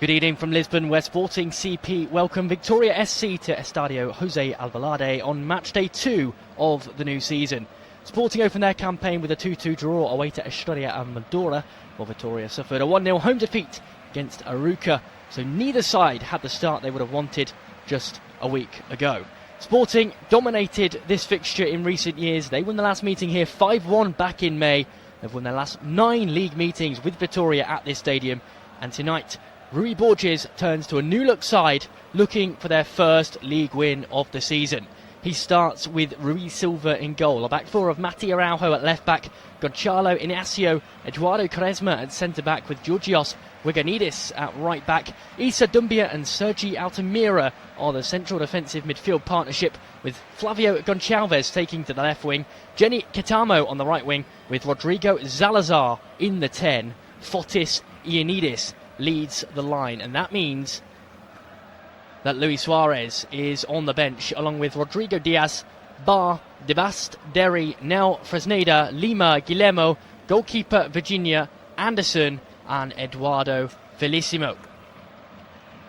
Good evening from Lisbon, where Sporting CP welcome Victoria SC to Estadio Jose Alvalade on match day 2 of the new season. Sporting opened their campaign with a 2-2 draw away to Estrella Amadora, while Victoria suffered a 1-0 home defeat against Arouca, so neither side had the start they would have wanted just a week ago. Sporting dominated this fixture in recent years. They won the last meeting here 5-1 back in May. They've won their last 9 league meetings with Victoria at this stadium, and tonight Rui Borges turns to a new-look side looking for their first league win of the season. He starts with Rui Silva in goal, a back four of Mati Araujo at left-back, Gonçalo Inácio, Eduardo Quaresma at centre-back with Georgios Wiganidis at right-back. Issa Doumbia and Sergi Altamira are the central defensive midfield partnership, with Flavio Goncalves taking to the left wing, Jenny Ketamo on the right wing, with Rodrigo Zalazar in the 10. Fotis Ioannidis leads the line, and that means that Luis Suarez is on the bench along with Rodrigo Diaz, Bar, Debast, Derry, Nel, Fresneda, Lima, Guillermo, goalkeeper Virginia, Anderson and Eduardo Felissimo.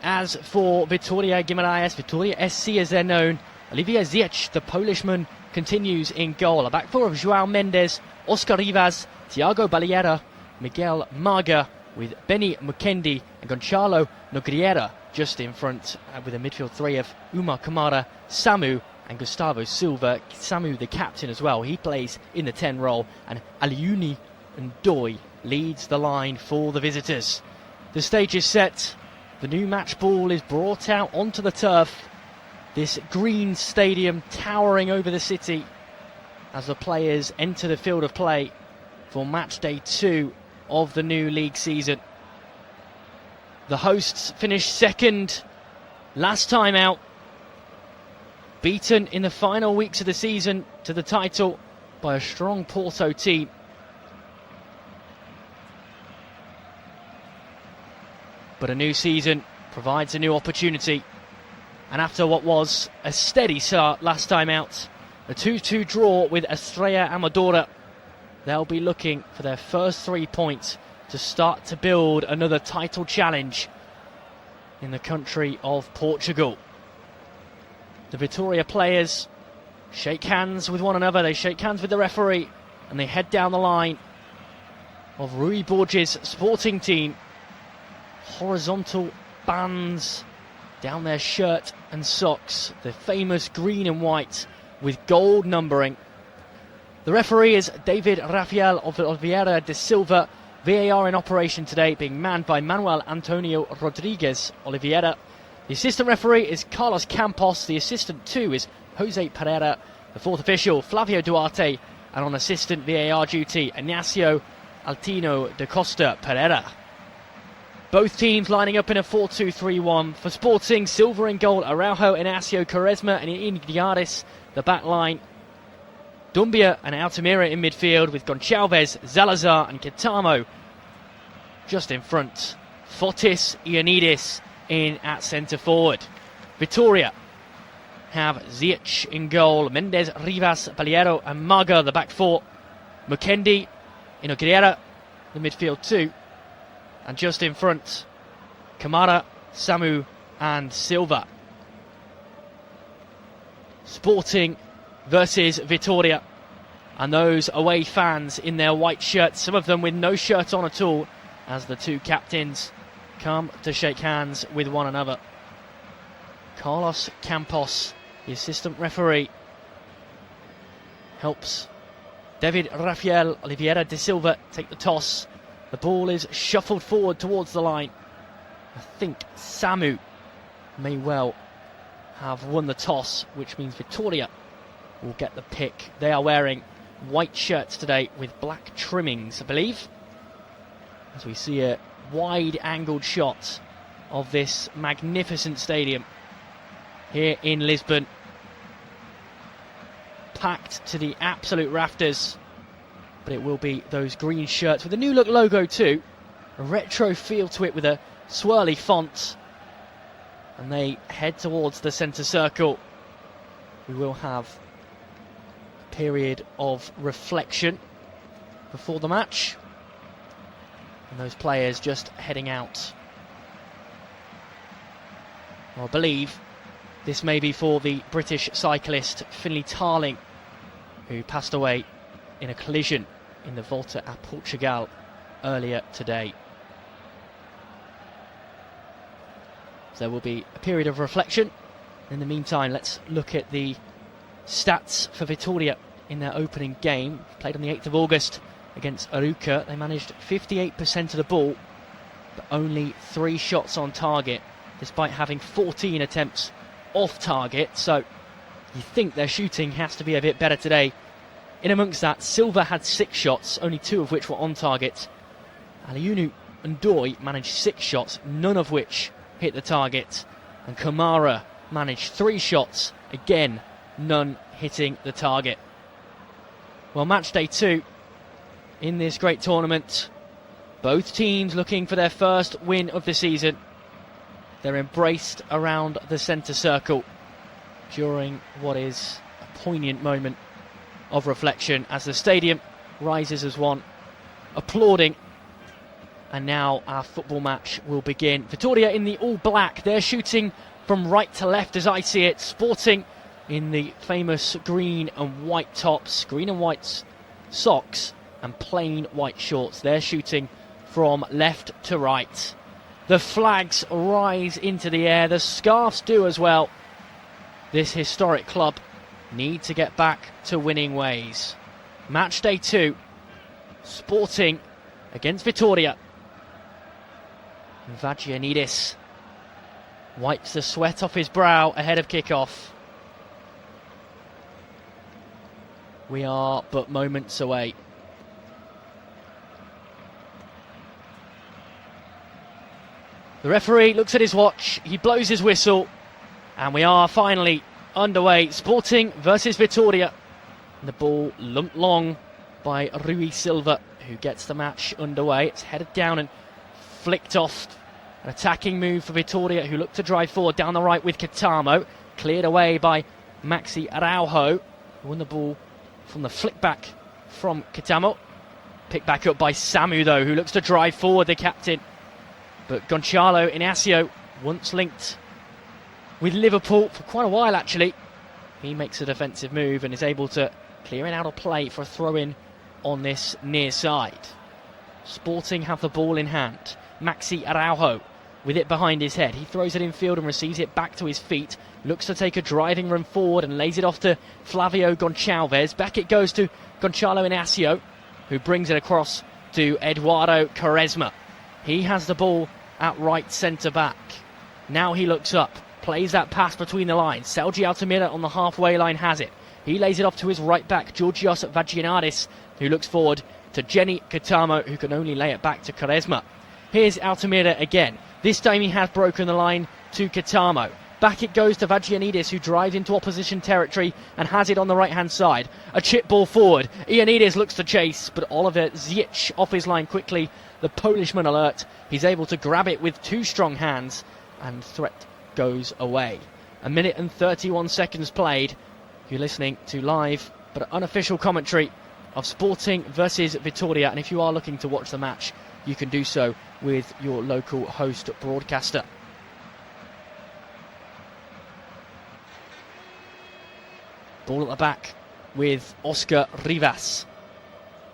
As for Vitória Guimarães, Vitória SC as they're known, Olivier Ziyech, the Polishman, continues in goal. A back four of João Mendes, Oscar Rivas, Thiago Baleira, Miguel Marga, with Benny Mukendi and Gonçalo Nogueira just in front, with a midfield three of Umar Kamara, Samu and Gustavo Silva. Samu the captain as well, he plays in the 10 role, and Aliuni Ndoye leads the line for the visitors. The stage is set, the new match ball is brought out onto the turf, this green stadium towering over the city as the players enter the field of play for match day 2 of the new league season. The hosts finished second last time out, beaten in the final weeks of the season to the title by a strong Porto team. But a new season provides a new opportunity, and after what was a steady start last time out, a 2-2 draw with Estrella Amadora, they'll be looking for their first 3 points to start to build another title challenge in the country of Portugal. The Vitória players shake hands with one another, they shake hands with the referee, and they head down the line of Rui Borges' Sporting team. Horizontal bands down their shirt and socks, the famous green and white with gold numbering. The referee is David Rafael Oliveira de Silva. VAR in operation today, being manned by Manuel Antonio Rodriguez Oliveira. The assistant referee is Carlos Campos. The assistant 2 is Jose Pereira. The fourth official, Flavio Duarte. And on assistant VAR duty, Inácio Altino da Costa Pereira. Both teams lining up in a 4-2-3-1. For Sporting, Silva in goal, Araujo, Inácio, Quaresma and Inigaris, the back line. Doumbia and Altamira in midfield, with Gonçalves, Zalazar and Ketamo just in front. Fotis Ioannidis in at centre forward. Vitória have Ziyech in goal, Mendes, Rivas, Baleiro and Marga the back four. Mukendi, Nogueira the midfield 2. And just in front, Kamara, Samu and Silva. Sporting versus Vitória, and those away fans in their white shirts, some of them with no shirt on at all, as the two captains come to shake hands with one another. Carlos Campos, the assistant referee, helps David Rafael Oliveira de Silva take the toss. The ball is shuffled forward towards the line. I think Samu may well have won the toss, which means Vitória will get the pick. They are wearing white shirts today with black trimmings, I believe, as we see a wide-angled shot of this magnificent stadium here in Lisbon, packed to the absolute rafters. But it will be those green shirts with a new look logo too, a retro feel to it with a swirly font, and they head towards the centre circle. We will have a period of reflection before the match, and those players just heading out I believe this may be for the British cyclist Finlay Tarling, who passed away in a collision in the Volta a Portugal earlier today. So there will be a period of reflection. In the meantime, let's look at the stats for Vitória in their opening game. Played on the 8th of August against Arouca. They managed 58% of the ball, but only 3 shots on target, despite having 14 attempts off target. So you think their shooting has to be a bit better today. In amongst that, Silva had 6 shots, only 2 of which were on target. Aliunu Ndoi managed 6 shots, none of which hit the target. And Kamara managed 3 shots, again, none hitting the target. Well, match day 2 in this great tournament. Both teams looking for their first win of the season. They're embraced around the centre circle during what is a poignant moment of reflection as the stadium rises as one, applauding. And now our football match will begin. Vitória in the all-black. They're shooting from right to left as I see it. Sporting in the famous green and white tops, green and white socks and plain white shorts. They're shooting from left to right. The flags rise into the air. The scarves do as well. This historic club need to get back to winning ways. Match day 2. Sporting against Vitória. Vagianidis wipes the sweat off his brow ahead of kick-off. We are but moments away. The referee looks at his watch, he blows his whistle, and we are finally underway. Sporting versus Vitória. The ball lumped long by Rui Silva, who gets the match underway. It's headed down and flicked off. An attacking move for Vitória, who look to drive forward down the right with Kitamo. Cleared away by Maxi Araujo, who won the ball from the flick back from Kitamo. Picked back up by Samu, though, who looks to drive forward, the captain. But Gonçalo Inácio, once linked with Liverpool for quite a while actually, he makes a defensive move and is able to clear it out of play for a throw-in on this near side. Sporting have the ball in hand. Maxi Araujo with it behind his head. He throws it infield and receives it back to his feet. Looks to take a driving run forward and lays it off to Flavio Gonçalves. Back it goes to Gonçalo Inácio, who brings it across to Eduardo Quaresma. He has the ball at right centre-back. Now he looks up, plays that pass between the lines. Sergi Altamira on the halfway line has it. He lays it off to his right-back, Georgios Vagianidis, who looks forward to Jenny Kitamo, who can only lay it back to Quaresma. Here's Altamira again. This time he has broken the line to Kitamo. Back it goes to Vagianidis, who drives into opposition territory and has it on the right-hand side. A chip ball forward. Ioannidis looks to chase, but Oliver Zietz off his line quickly. The Polishman alert. He's able to grab it with 2 strong hands, and threat goes away. 1 minute and 31 seconds played. You're listening to live but unofficial commentary of Sporting versus Vitória, and if you are looking to watch the match, you can do so with your local host broadcaster. Ball at the back with Oscar Rivas.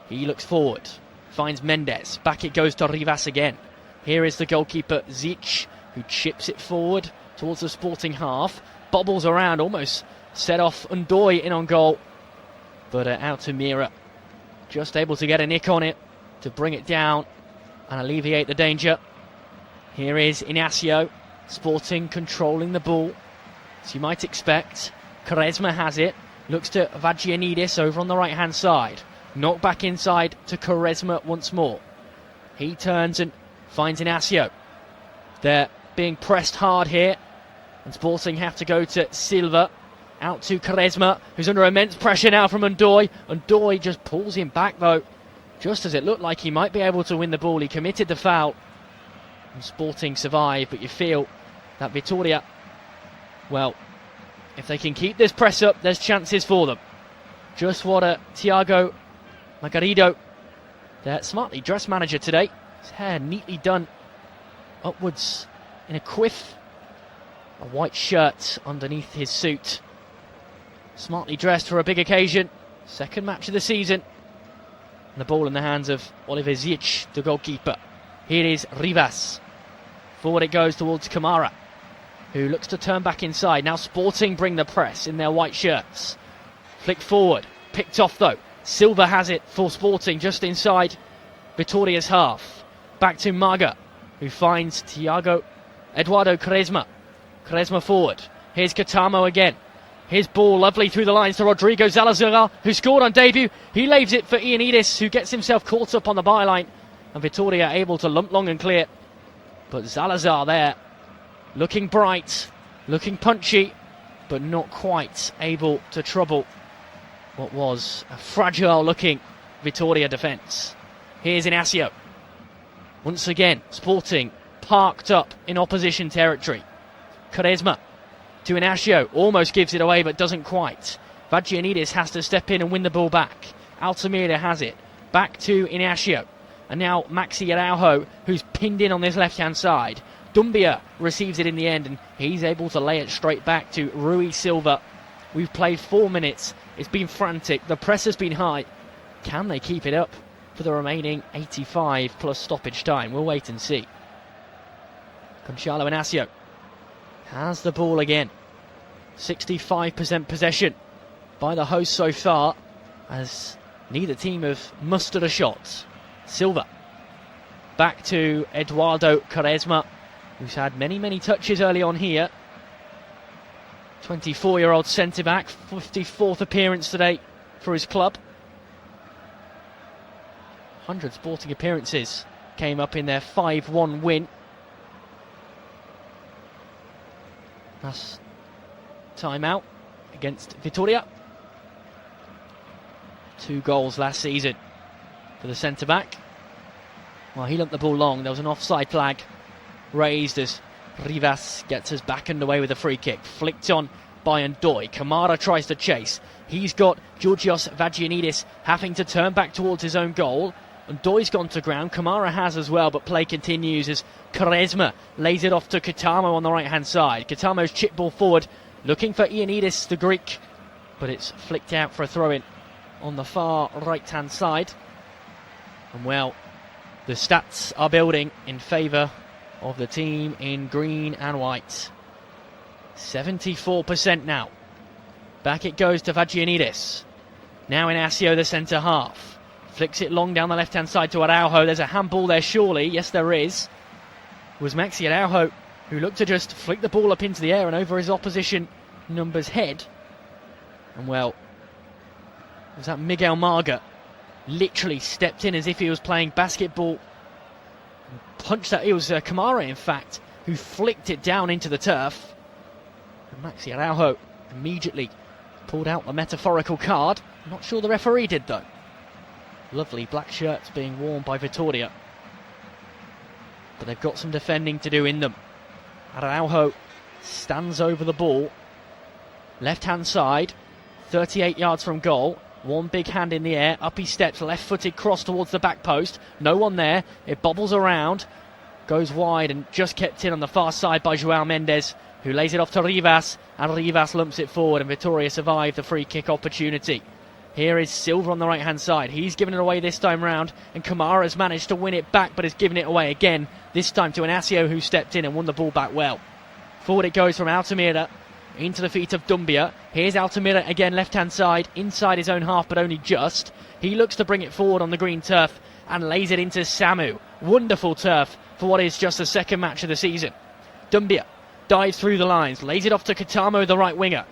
He looks forward, finds Mendes. Back it goes to Rivas again. Here is the goalkeeper Zietz, who chips it forward towards the Sporting half. Bobbles around, almost set off Ndoi in on goal. But Altamira just able to get a nick on it to bring it down and alleviate the danger. Here is Inácio. Sporting controlling the ball, as you might expect. Quaresma has it. Looks to Vagianidis over on the right-hand side. Knocked back inside to Quaresma once more. He turns and finds Inácio. They're being pressed hard here, and Sporting have to go to Silva. Out to Quaresma, who's under immense pressure now from Ndoi. Ndoi just pulls him back, though, just as it looked like he might be able to win the ball. He committed the foul, and Sporting survive, but you feel that Vitória, well, if they can keep this press up, there's chances for them. Just what Thiago Margarido, their smartly dressed manager today, his hair neatly done upwards in a quiff, a white shirt underneath his suit. Smartly dressed for a big occasion. Second match of the season. And the ball in the hands of Oliver Zic, the goalkeeper. Here is Rivas. Forward it goes towards Kamara, who looks to turn back inside. Now Sporting bring the press in their white shirts. Flick forward. Picked off though. Silva has it for Sporting just inside Vitoria's half. Back to Maga, who finds Eduardo Quaresma. Quaresma forward. Here's Katamo again. His ball lovely through the lines to Rodrigo Zalazar, who scored on debut. He laves it for Ioannidis, who gets himself caught up on the byline. And Vitoria able to lump long and clear. But Zalazar there, looking bright, looking punchy, but not quite able to trouble what was a fragile-looking Vitoria defence. Here's Inacio. Once again, Sporting parked up in opposition territory. Quaresma to Inacio, almost gives it away but doesn't quite. Vagianidis has to step in and win the ball back. Altamira has it, back to Inacio. And now Maxi Araujo, who's pinned in on this left-hand side. Dumbia receives it in the end, and he's able to lay it straight back to Rui Silva. We've played 4 minutes. It's been frantic. The press has been high. Can they keep it up for the remaining 85 plus stoppage time? We'll wait and see. Gonçalo Inacio has the ball again. 65% possession by the hosts so far, as neither team have mustered a shot. Silva back to Eduardo Quaresma, who's had many touches early on here. 24-year-old centre-back, 54th appearance today for his club. 100 Sporting appearances came up in their 5-1 win. Last time out against Vitoria. 2 goals last season for the centre-back. Well, he lumped the ball long. There was an offside flag raised as Rivas gets us back underway with a free kick. Flicked on by Ndoye. Kamara tries to chase. He's got Georgios Vagianidis having to turn back towards his own goal. Ndoye's gone to ground. Kamara has as well, but play continues as Quaresma lays it off to Katamo on the right-hand side. Katamo's chip ball forward, looking for Ioannidis, the Greek, but it's flicked out for a throw-in on the far right-hand side. And well, the stats are building in favour of the team in green and white. 74% now. Back it goes to Vagianidis. Now Inacio, the centre half. Flicks it long down the left-hand side to Araujo. There's a handball there, surely. Yes, there is. It was Maxi Araujo who looked to just flick the ball up into the air and over his opposition number's head. And well, was that Miguel Marga literally stepped in as if he was playing basketball. Punched that. It was Kamara, in fact, who flicked it down into the turf. And Maxi Araujo immediately pulled out the metaphorical card. I'm not sure the referee did, though. Lovely black shirts being worn by Vitoria. But they've got some defending to do in them. Araujo stands over the ball. Left-hand side, 38 yards from goal. One big hand in the air, up he steps, left-footed cross towards the back post. No one there, it bobbles around, goes wide and just kept in on the far side by João Mendes, who lays it off to Rivas, and Rivas lumps it forward, and Vitoria survived the free kick opportunity. Here is Silva on the right-hand side. He's given it away this time round, and Kamara's managed to win it back, but has given it away again, this time to Inacio, who stepped in and won the ball back well. Forward it goes from Altamira into the feet of Dumbia. Here's Altamira again, left-hand side, inside his own half, but only just. He looks to bring it forward on the green turf and lays it into Samu. Wonderful turf for what is just the second match of the season. Dumbia dives through the lines, lays it off to Katamo, the right winger,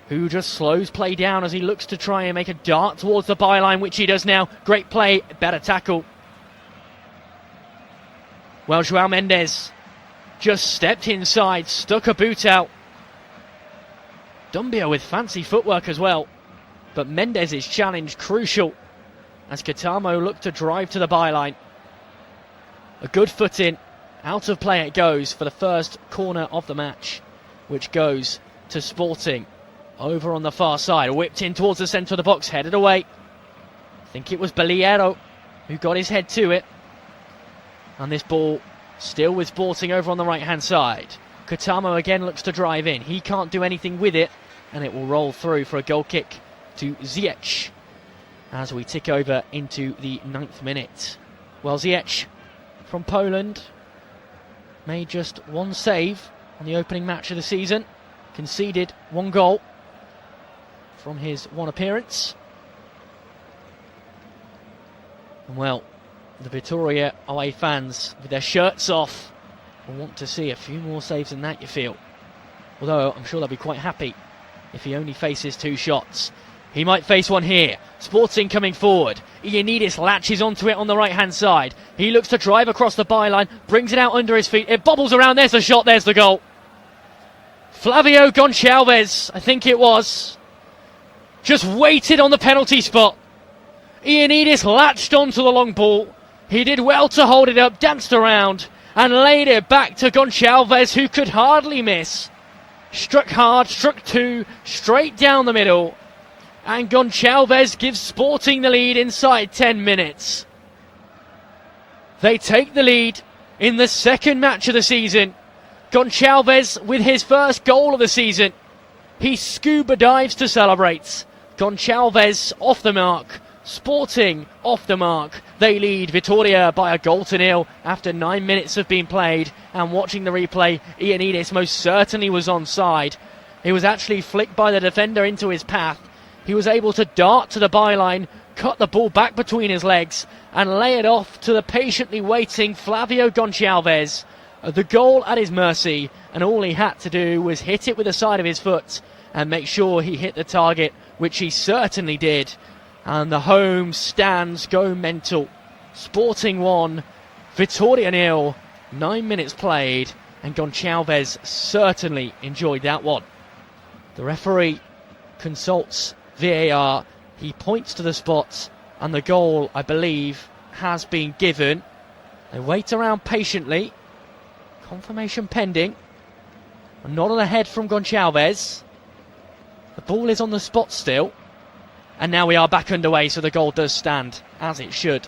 who just slows play down as he looks to try and make a dart towards the byline, which he does now. Great play, better tackle. Well, João Mendes just stepped inside, stuck a boot out. Dumbia with fancy footwork as well, but Mendes' challenge crucial as Katamo looked to drive to the byline. A good foot in, out of play it goes for the first corner of the match, which goes to Sporting. Over on the far side, whipped in towards the centre of the box, headed away. I think it was Beliero who got his head to it. And this ball still with Sporting over on the right-hand side. Katamo again looks to drive in. He can't do anything with it, and it will roll through for a goal kick to Ziyech as we tick over into the 9th minute. Well, Ziyech from Poland made just one save on the opening match of the season, conceded one goal from his one appearance. And well, the Vitória away fans with their shirts off will want to see a few more saves than that, you feel. Although I'm sure they'll be quite happy if he only faces 2 shots. He might face one here. Sporting coming forward. Ioannidis latches onto it on the right-hand side. He looks to drive across the byline, brings it out under his feet. It bobbles around. There's the shot. There's the goal. Flavio Goncalves, I think it was, just waited on the penalty spot. Ioannidis latched onto the long ball. He did well to hold it up, danced around, and laid it back to Goncalves, who could hardly miss. Struck hard, struck 2, straight down the middle. And Goncalves gives Sporting the lead inside 10 minutes. They take the lead in the second match of the season. Goncalves with his first goal of the season. He scuba dives to celebrate. Goncalves off the mark. Sporting off the mark. They lead Vitória by 1-0 after 9 minutes have been played. And watching the replay, Ioannidis most certainly was onside. He was actually flicked by the defender into his path. He was able to dart to the byline, cut the ball back between his legs, and lay it off to the patiently waiting Flavio Goncalves. The goal at his mercy, and all he had to do was hit it with the side of his foot and make sure he hit the target, which he certainly did. And the home stands go mental. Sporting 1, Vitória 0, 9 minutes played, and Goncalves certainly enjoyed that one. The referee consults VAR, he points to the spot, and the goal, I believe, has been given. They wait around patiently. Confirmation pending. A nod on the head from Goncalves. The ball is on the spot still. And now we are back underway, so the goal does stand, as it should.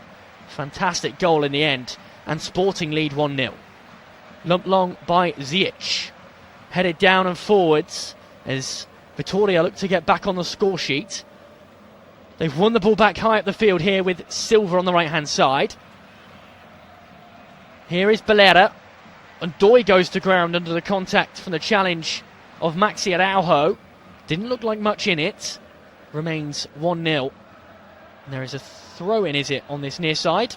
Fantastic goal in the end, and Sporting lead 1-0. Lumped long by Ziyech. Headed down and forwards as Vitória look to get back on the score sheet. They've won the ball back high up the field here with Silva on the right-hand side. Here is Balera. And Doi goes to ground under the contact from the challenge of Maxi Araujo. Didn't look like much in it. Remains 1-0. And there is a throw-in, is it, on this near side?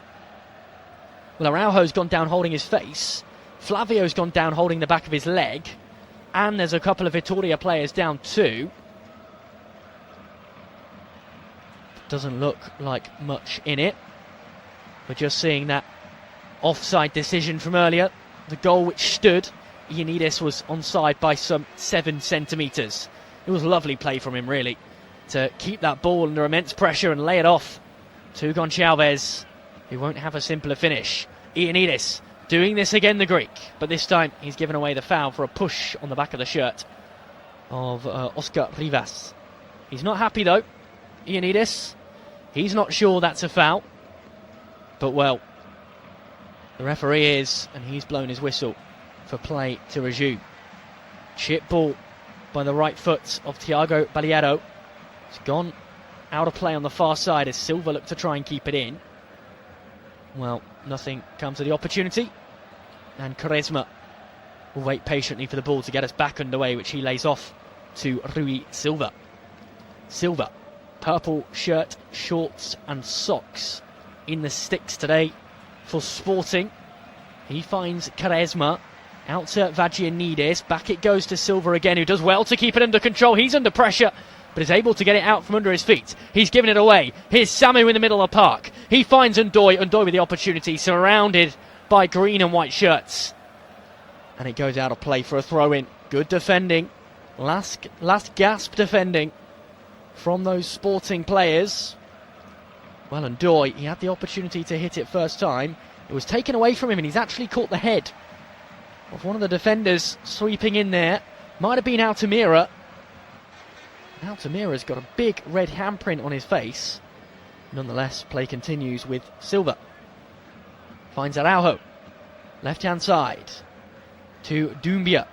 Well, Araujo's gone down holding his face. Flavio's gone down holding the back of his leg. And there's a couple of Vitória players down too. Doesn't look like much in it. We're just seeing that offside decision from earlier. The goal which stood, Ioannidis was onside by some 7 centimetres. It was lovely play from him, really, to keep that ball under immense pressure and lay it off to Goncalves, who won't have a simpler finish. Ioannidis doing this again, the Greek, but this time he's given away the foul for a push on the back of the shirt of Oscar Rivas. He's not happy though, Ioannidis. He's not sure that's a foul, but well, the referee is, and he's blown his whistle for play to resume. Chip ball by the right foot of Thiago Balieiro. It's gone out of play on the far side as Silva looked to try and keep it in. Well, nothing comes of the opportunity. And Quaresma will wait patiently for the ball to get us back underway, which he lays off to Rui Silva. Silva, purple shirt, shorts and socks in the sticks today for Sporting. He finds Quaresma out to Vagiannidis. Back it goes to Silva again, who does well to keep it under control. He's under pressure, but is able to get it out from under his feet. He's given it away. Here's Samu in the middle of the park. He finds Ndoye with the opportunity, surrounded by green and white shirts. And it goes out of play for a throw-in. Good defending. Last gasp defending from those Sporting players. Well, Ndoye, he had the opportunity to hit it first time. It was taken away from him, and he's actually caught the head of one of the defenders sweeping in there. Might have been Altamira. Altamira's got a big red handprint on his face. Nonetheless, play continues with Silva. Finds Araujo. Left-hand side to Doumbia.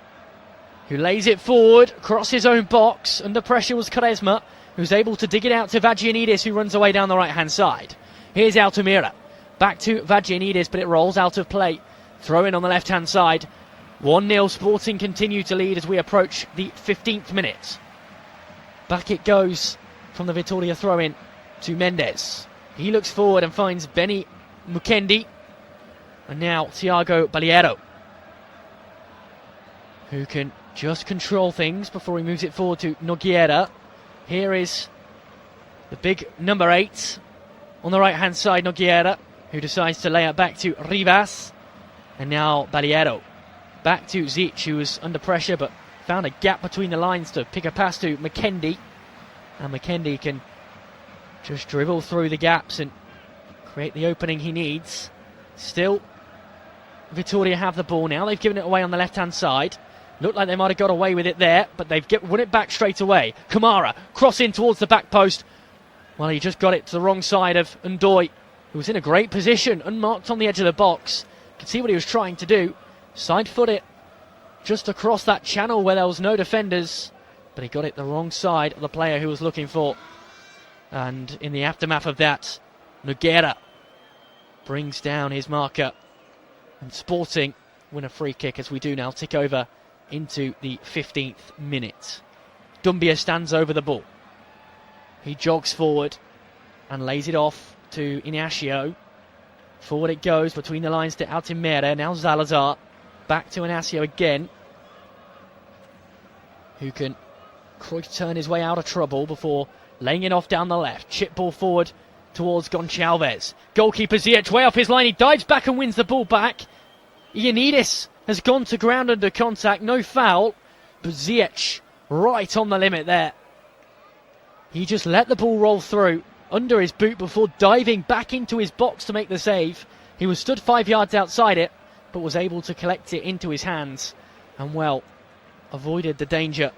who lays it forward across his own box. Under pressure was Quaresma, who's able to dig it out to Vagianidis, who runs away down the right-hand side. Here's Altamira. Back to Vagianidis, but it rolls out of play. Throw in on the left-hand side. 1-0, Sporting continue to lead as we approach the 15th minute. Back it goes from the Vitória throw-in to Mendes. He looks forward and finds Benny Mukendi. And now Thiago Balieiro, who can just control things before he moves it forward to Nogueira. Here is the big number 8 on the right-hand side, Nogueira, who decides to lay it back to Rivas. And now Balieiro. Back to Zic, who was under pressure but found a gap between the lines to pick a pass to Mukendi. And Mukendi can just dribble through the gaps and create the opening he needs. Still, Vitória have the ball now. They've given it away on the left-hand side. Looked like they might have got away with it there, but they've won it back straight away. Kamara, cross in towards the back post. Well, he just got it to the wrong side of Ndoye, who was in a great position, unmarked on the edge of the box. You can see what he was trying to do. Side foot it just across that channel where there was no defenders, but he got it the wrong side of the player who was looking for. And in the aftermath of that, Nogueira brings down his marker, and Sporting win a free kick as we do now tick over into the 15th minute. Dumbia stands over the ball. He jogs forward and lays it off to Inacio. Forward it goes between the lines to Altamira. Now Salazar. Back to Inacio again, who can turn his way out of trouble before laying it off down the left. Chip ball forward towards Goncalves. Goalkeeper Ziyech way off his line. He dives back and wins the ball back. Ioannidis has gone to ground under contact. No foul, but Ziyech right on the limit there. He just let the ball roll through under his boot before diving back into his box to make the save. He was stood 5 yards outside it, but was able to collect it into his hands and, well, avoided the danger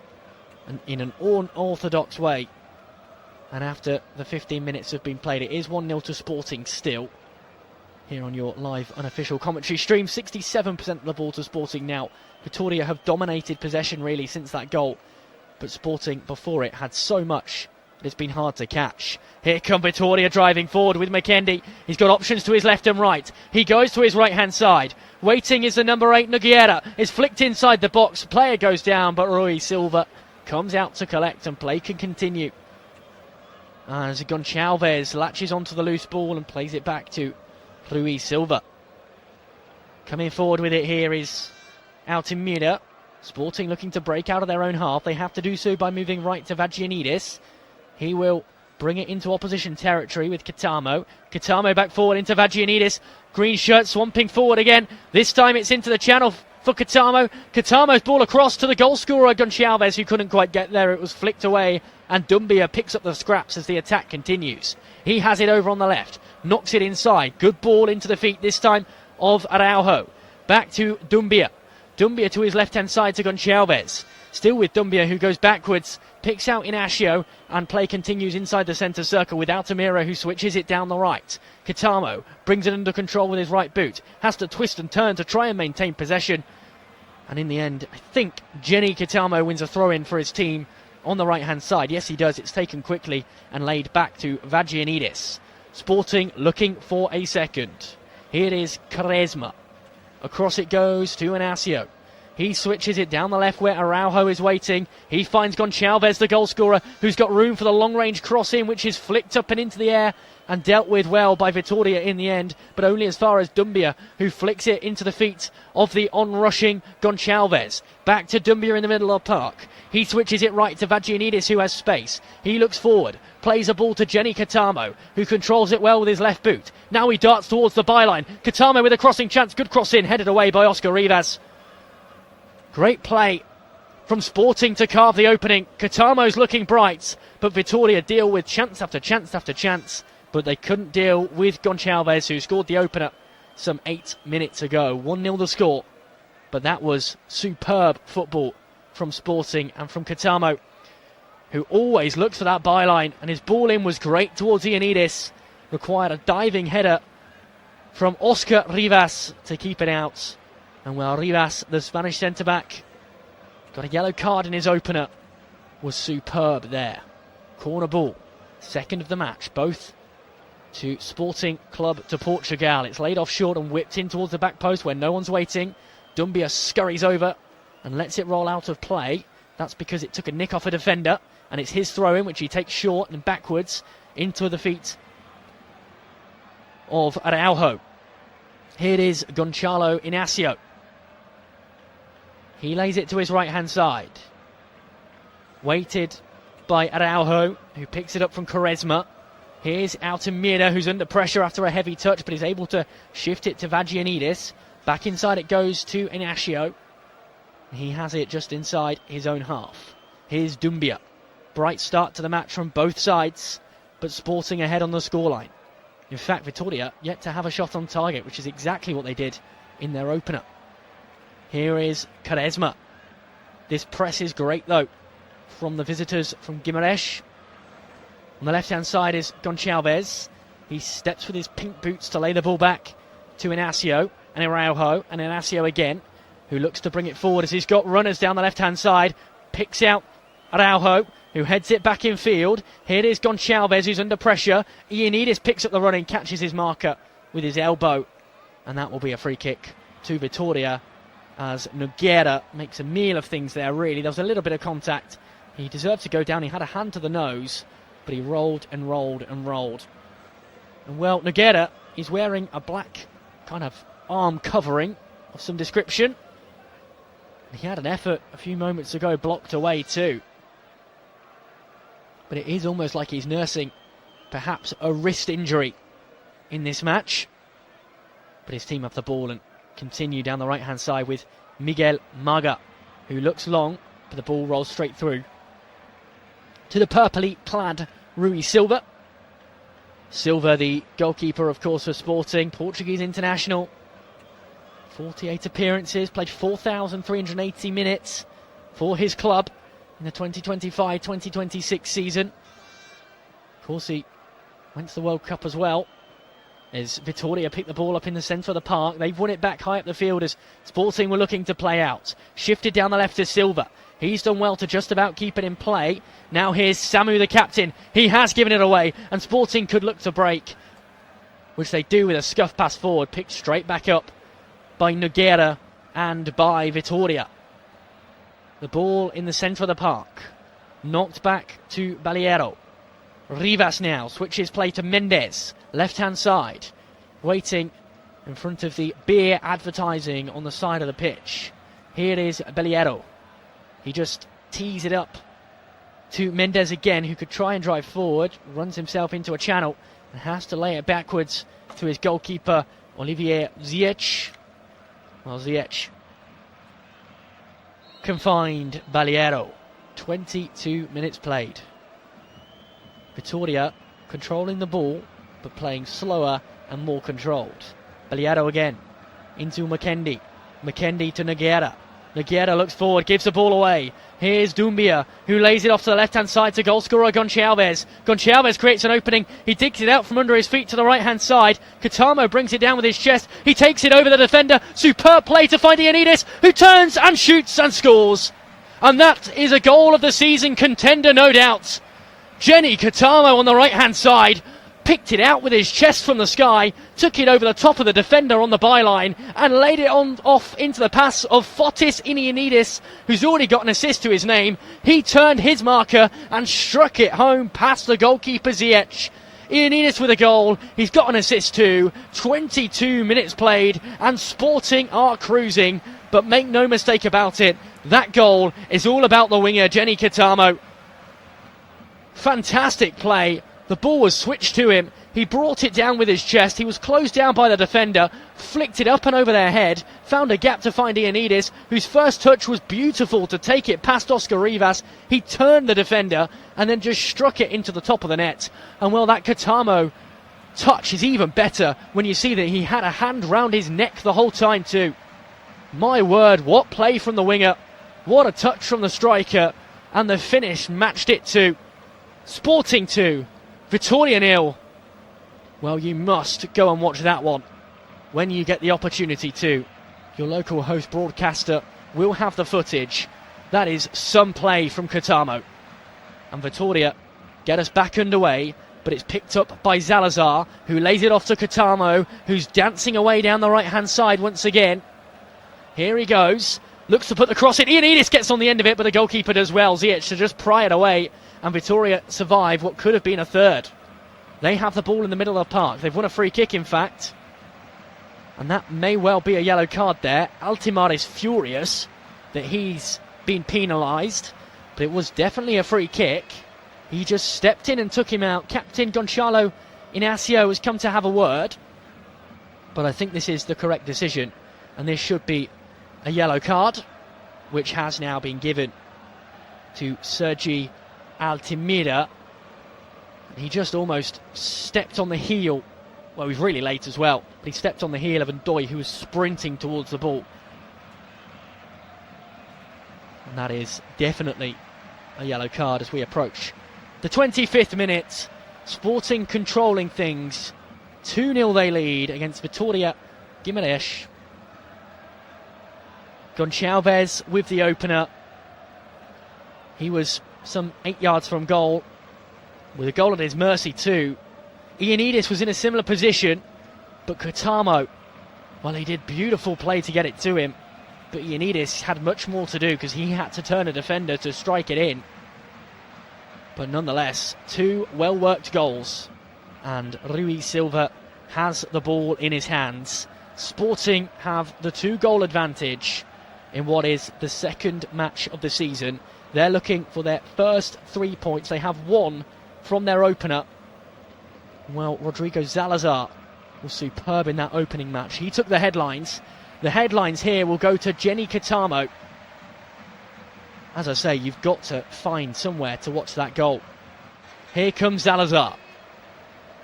in an unorthodox way. And after the 15 minutes have been played, it is 1-0 to Sporting still. Here on your live unofficial commentary stream, 67% of the ball to Sporting now. Vitória have dominated possession really since that goal, but Sporting before it had so much that it's been hard to catch. Here come Vitória driving forward with Mukendi. He's got options to his left and right. He goes to his right-hand side. Waiting is the number 8, Nogueira. Is flicked inside the box. Player goes down, but Rui Silva comes out to collect and play can continue. As Goncalves latches onto the loose ball and plays it back to Rui Silva. Coming forward with it here is Altamira. Sporting looking to break out of their own half. They have to do so by moving right to Vagianidis. He will bring it into opposition territory with Kitamo. Kitamo back forward into Vagianidis. Green shirt swamping forward again. This time it's into the channel for Kitamo. Kitamo's ball across to the goal scorer, Goncalves, who couldn't quite get there. It was flicked away, and Dumbia picks up the scraps as the attack continues. He has it over on the left. Knocks it inside. Good ball into the feet this time of Araujo. Back to Dumbia. Dumbia to his left-hand side to Goncalves. Still with Dumbia, who goes backwards, picks out Inacio, and play continues inside the centre circle with Altamira, who switches it down the right. Kitamo brings it under control with his right boot. Has to twist and turn to try and maintain possession. And in the end, I think Jenny Kitamo wins a throw-in for his team on the right-hand side. Yes, he does. It's taken quickly and laid back to Vagianidis. Sporting looking for a second. Here is Quaresma. Across it goes to Inacio. He switches it down the left where Araujo is waiting. He finds Goncalves, the goal scorer, who's got room for the long-range cross in, which is flicked up and into the air and dealt with well by Vitória in the end, but only as far as Dumbia, who flicks it into the feet of the on-rushing Goncalves. Back to Dumbia in the middle of the park. He switches it right to Vagianidis, who has space. He looks forward, plays a ball to Jenny Kitamo, who controls it well with his left boot. Now he darts towards the byline. Kitamo with a crossing chance, good cross in, headed away by Oscar Rivas. Great play from Sporting to carve the opening. Katamo's looking bright, but Vitória deal with chance after chance after chance, but they couldn't deal with Goncalves, who scored the opener some 8 minutes ago. 1-0 the score, but that was superb football from Sporting and from Kitamo, who always looks for that byline, and his ball in was great towards Ioannidis. Required a diving header from Oscar Rivas to keep it out. And well, Rivas, the Spanish centre-back, got a yellow card in his opener, was superb there. Corner ball, second of the match, both to Sporting Club de Portugal. It's laid off short and whipped in towards the back post where no one's waiting. Dumbia scurries over and lets it roll out of play. That's because it took a nick off a defender, and it's his throw-in, which he takes short and backwards into the feet of Araujo. Here it is, Gonçalo Inácio. He lays it to his right-hand side. Weighted by Araujo, who picks it up from Quaresma. Here's Altamira, who's under pressure after a heavy touch, but is able to shift it to Vagianidis. Back inside it goes to Inácio. He has it just inside his own half. Here's Dumbia. Bright start to the match from both sides, but Sporting ahead on the scoreline. In fact, Vitória yet to have a shot on target, which is exactly what they did in their opener. Here is Quaresma. This press is great, though, from the visitors from Guimarães. On the left-hand side is Gonçalves. He steps with his pink boots to lay the ball back to Inácio and Araujo, and Inácio again, who looks to bring it forward as he's got runners down the left-hand side. Picks out Araujo, who heads it back in field. Here it is Gonçalves, who's under pressure. Ioannidis picks up the running, catches his marker with his elbow, and that will be a free kick to Vitória as Nogueira makes a meal of things there, really. There was a little bit of contact. He deserved to go down. He had a hand to the nose, but he rolled and rolled and rolled. And well, Nogueira is wearing a black kind of arm covering of some description. He had an effort a few moments ago blocked away too. But it is almost like he's nursing perhaps a wrist injury in this match. But his team have the ball and continue down the right-hand side with Miguel Maga, who looks long, but the ball rolls straight through to the purpley clad Rui Silva. Silva, the goalkeeper, of course, for Sporting, Portuguese international. 48 appearances, played 4,380 minutes for his club in the 2025-2026 season. Of course, he went to the World Cup as well, as Vitória picked the ball up in the centre of the park. They've won it back high up the field as Sporting were looking to play out. Shifted down the left to Silva. He's done well to just about keep it in play. Now here's Samu, the captain. He has given it away, and Sporting could look to break, which they do with a scuff pass forward, picked straight back up by Nogueira and by Vitória. The ball in the centre of the park, knocked back to Balieiro. Rivas now switches play to Mendes, left-hand side, waiting in front of the beer advertising on the side of the pitch. Here is Balieiro. He just tees it up to Mendes again, who could try and drive forward, runs himself into a channel, and has to lay it backwards to his goalkeeper, Olivier Ziyech. Well, Ziyech confined Balieiro. 22 minutes played. Vitória controlling the ball, but playing slower and more controlled. Balieiro again, into Makendi. Makendi to Nogueira. Nogueira looks forward, gives the ball away. Here's Dumbia, who lays it off to the left-hand side to goalscorer Gonçalves. Gonçalves creates an opening. He digs it out from under his feet to the right-hand side. Katamo brings it down with his chest. He takes it over the defender. Superb play to find Ioannidis, who turns and shoots and scores. And that is a goal of the season contender, no doubt. Jenny Katamo on the right-hand side picked it out with his chest from the sky, took it over the top of the defender on the byline, and laid it off into the pass of Fotis Ioannidis, who's already got an assist to his name. He turned his marker and struck it home past the goalkeeper Ziyech. Ioannidis with a goal. He's got an assist too. 22 minutes played, and Sporting are cruising. But make no mistake about it, that goal is all about the winger, Jenny Katamo. Fantastic play. The ball was switched to him. He brought it down with his chest. He was closed down by the defender, flicked it up and over their head, found a gap to find Ioannidis, whose first touch was beautiful to take it past Oscar Rivas. He turned the defender and then just struck it into the top of the net. And well, that Katamo touch is even better when you see that he had a hand round his neck the whole time too. My word, what play from the winger. What a touch from the striker. And the finish matched it too. Sporting 2, Vitória 0. Well, you must go and watch that one when you get the opportunity to. Your local host broadcaster will have the footage. That is some play from Katamo. And Vitoria get us back underway, but it's picked up by Salazar, who lays it off to Katamo, who's dancing away down the right-hand side once again. Here he goes, looks to put the cross in. Ioannidis gets on the end of it, but the goalkeeper does well. Ziyech to just pry it away, and Vitoria survive what could have been a third. They have the ball in the middle of the park. They've won a free kick, in fact. And that may well be a yellow card there. Altimar is furious that he's been penalised, but it was definitely a free kick. He just stepped in and took him out. Captain Gonçalo Inácio has come to have a word, but I think this is the correct decision, and this should be a yellow card, which has now been given to Sergi Altimira. He just almost stepped on the heel. Well, he was really late as well, but he stepped on the heel of Ndoye, who was sprinting towards the ball. And that is definitely a yellow card as we approach the 25th minute. Sporting controlling things. 2-0 they lead against Vitória Guimarães. Gonçalves with the opener. He was some 8 yards from goal, with a goal at his mercy too. Ioannidis was in a similar position, but Katamo, well, he did beautiful play to get it to him, but Ioannidis had much more to do because he had to turn a defender to strike it in. But nonetheless, 2 well-worked goals, and Rui Silva has the ball in his hands. Sporting have the 2-goal advantage in what is the second match of the season. They're looking for their first 3 points. They have 1 from their opener. Well, Rodrigo Salazar was superb in that opening match. He took the headlines. The headlines here will go to Jenny Katamo. As I say, you've got to find somewhere to watch that goal. Here comes Salazar,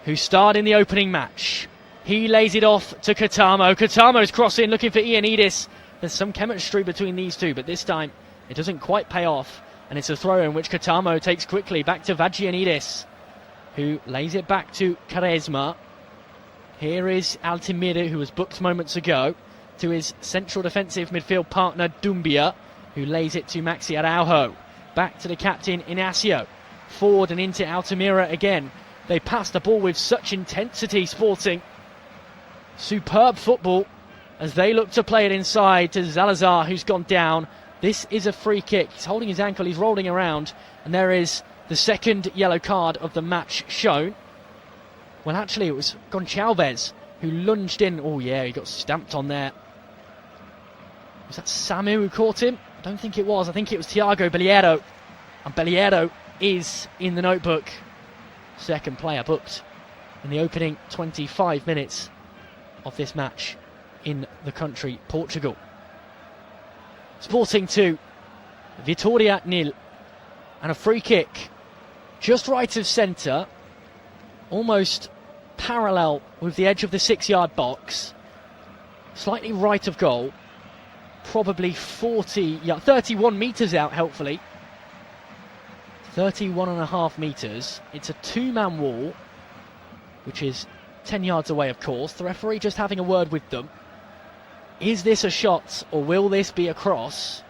who starred in the opening match. He lays it off to Katamo. Katamo's crossing, looking for Ioannidis. There's some chemistry between these two, but this time it doesn't quite pay off. And it's a throw in which Katamo takes quickly back to Vagianidis, who lays it back to Quaresma. Here is Altimira, who was booked moments ago, to his central defensive midfield partner Dumbia, who lays it to Maxi Araujo. Back to the captain Inácio. Forward and into Altimira again. They pass the ball with such intensity, Sporting. Superb football as they look to play it inside to Salazar, who's gone down. This is a free kick. He's holding his ankle, he's rolling around, and there is the second yellow card of the match shown. Well, actually, it was Gonçalves who lunged in. Oh, yeah, he got stamped on there. Was that Samu who caught him? I don't think it was. I think it was Thiago Belliero. And Belliero is in the notebook. Second player booked in the opening 25 minutes of this match in the country, Portugal. Sporting 2, Vitória 0. And a free kick just right of centre, almost parallel with the edge of the 6-yard box, slightly right of goal, probably 31 metres out, helpfully. 31.5 metres. It's a 2-man wall, which is 10 yards away, of course. The referee just having a word with them. Is this a shot, or will this be a cross?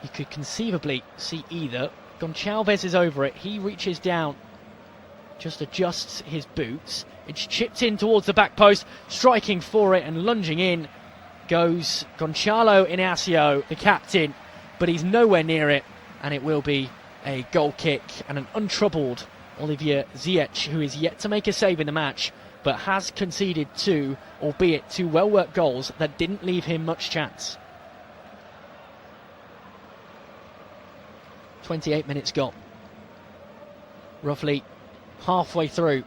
You could conceivably see either. Gonçalves is over it. He reaches down, just adjusts his boots. It's chipped in towards the back post, striking for it and lunging in goes Gonçalo Inácio, the captain, but he's nowhere near it, and it will be a goal kick and an untroubled Olivier Ziyech, who is yet to make a save in the match, but has conceded 2, albeit 2 well-worked goals that didn't leave him much chance. 28 minutes gone. Roughly halfway through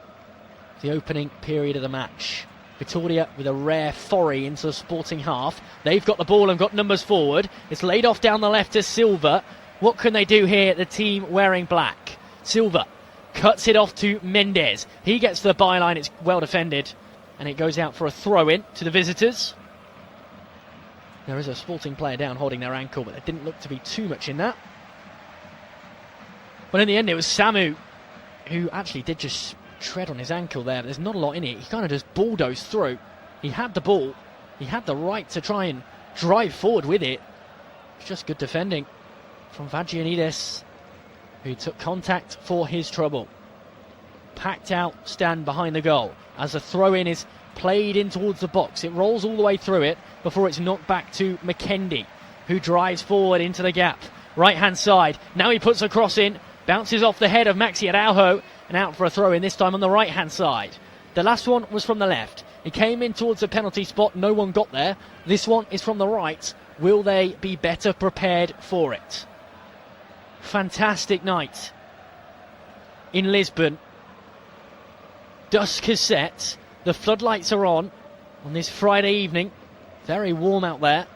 the opening period of the match. Vitória with a rare foray into the Sporting half. They've got the ball and got numbers forward. It's laid off down the left to Silva. What can they do here, the team wearing black? Silva cuts it off to Mendes. He gets to the byline, it's well defended, and it goes out for a throw-in to the visitors. There is a Sporting player down holding their ankle, but there didn't look to be too much in that. But in the end, it was Samu who actually did just tread on his ankle there. There's not a lot in it. He kind of just bulldozed through. He had the ball. He had the right to try and drive forward with it. It's just good defending. from Vagianides, who took contact for his trouble. Packed out stand behind the goal as the throw-in is played in towards the box. It rolls all the way through it before it's knocked back to McKendy, who drives forward into the gap. Right-hand side. Now he puts a cross in. Bounces off the head of Maxi Araujo and out for a throw-in, this time on the right-hand side. The last one was from the left. It came in towards the penalty spot. No one got there. This one is from the right. Will they be better prepared for it? Fantastic night in Lisbon. Dusk has set. The floodlights are on this Friday evening. Very warm out there.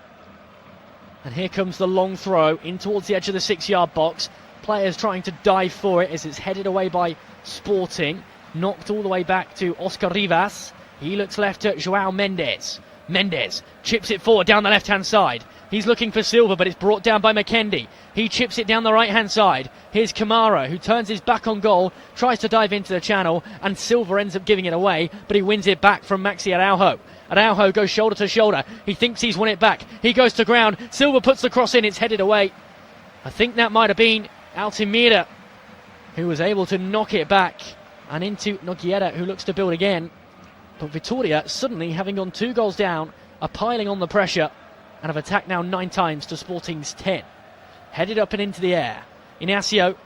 And here comes the long throw in towards the edge of the 6-yard box. Players trying to dive for it as it's headed away by Sporting. Knocked all the way back to Oscar Rivas. He looks left at João Mendes. Mendes chips it forward down the left-hand side. He's looking for Silva, but it's brought down by McKendy. He chips it down the right-hand side. Here's Kamara, who turns his back on goal, tries to dive into the channel, and Silva ends up giving it away, but he wins it back from Maxi Araujo. Araujo goes shoulder to shoulder. He thinks he's won it back. He goes to ground. Silva puts the cross in. It's headed away. I think that might have been Altimira, who was able to knock it back and into Nogueira, who looks to build again. But Vitória, suddenly having gone 2 goals down, are piling on the pressure and have attacked now 9 times to Sporting's 10. Headed up and into the air. Inacio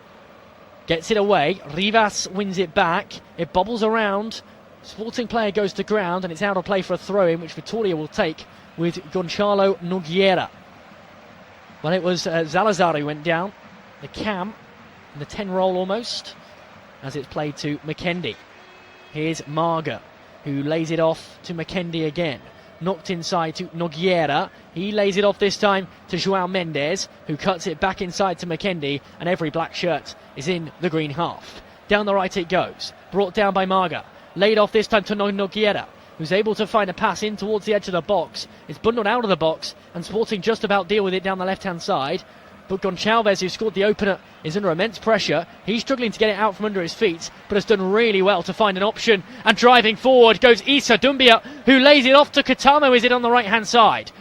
gets it away. Rivas wins it back. It bobbles around. Sporting player goes to ground and it's out of play for a throw-in, which Vitória will take with Gonçalo Nogueira. Well, it was Salazar who went down. The cam, in the 10 roll almost, as it's played to McKendy. Here's Marga, who lays it off to McKendy again. Knocked inside to Nogueira. He lays it off this time to João Mendes, who cuts it back inside to McKendy, and every black shirt is in the green half. Down the right it goes. Brought down by Marga. Laid off this time to Nogueira, who's able to find a pass in towards the edge of the box. It's bundled out of the box, and Sporting just about deal with it down the left-hand side. But Gonçalves, who scored the opener, is under immense pressure. He's struggling to get it out from under his feet, but has done really well to find an option. And driving forward goes Issa Doumbia, who lays it off to Katamo. Is it on the right-hand side?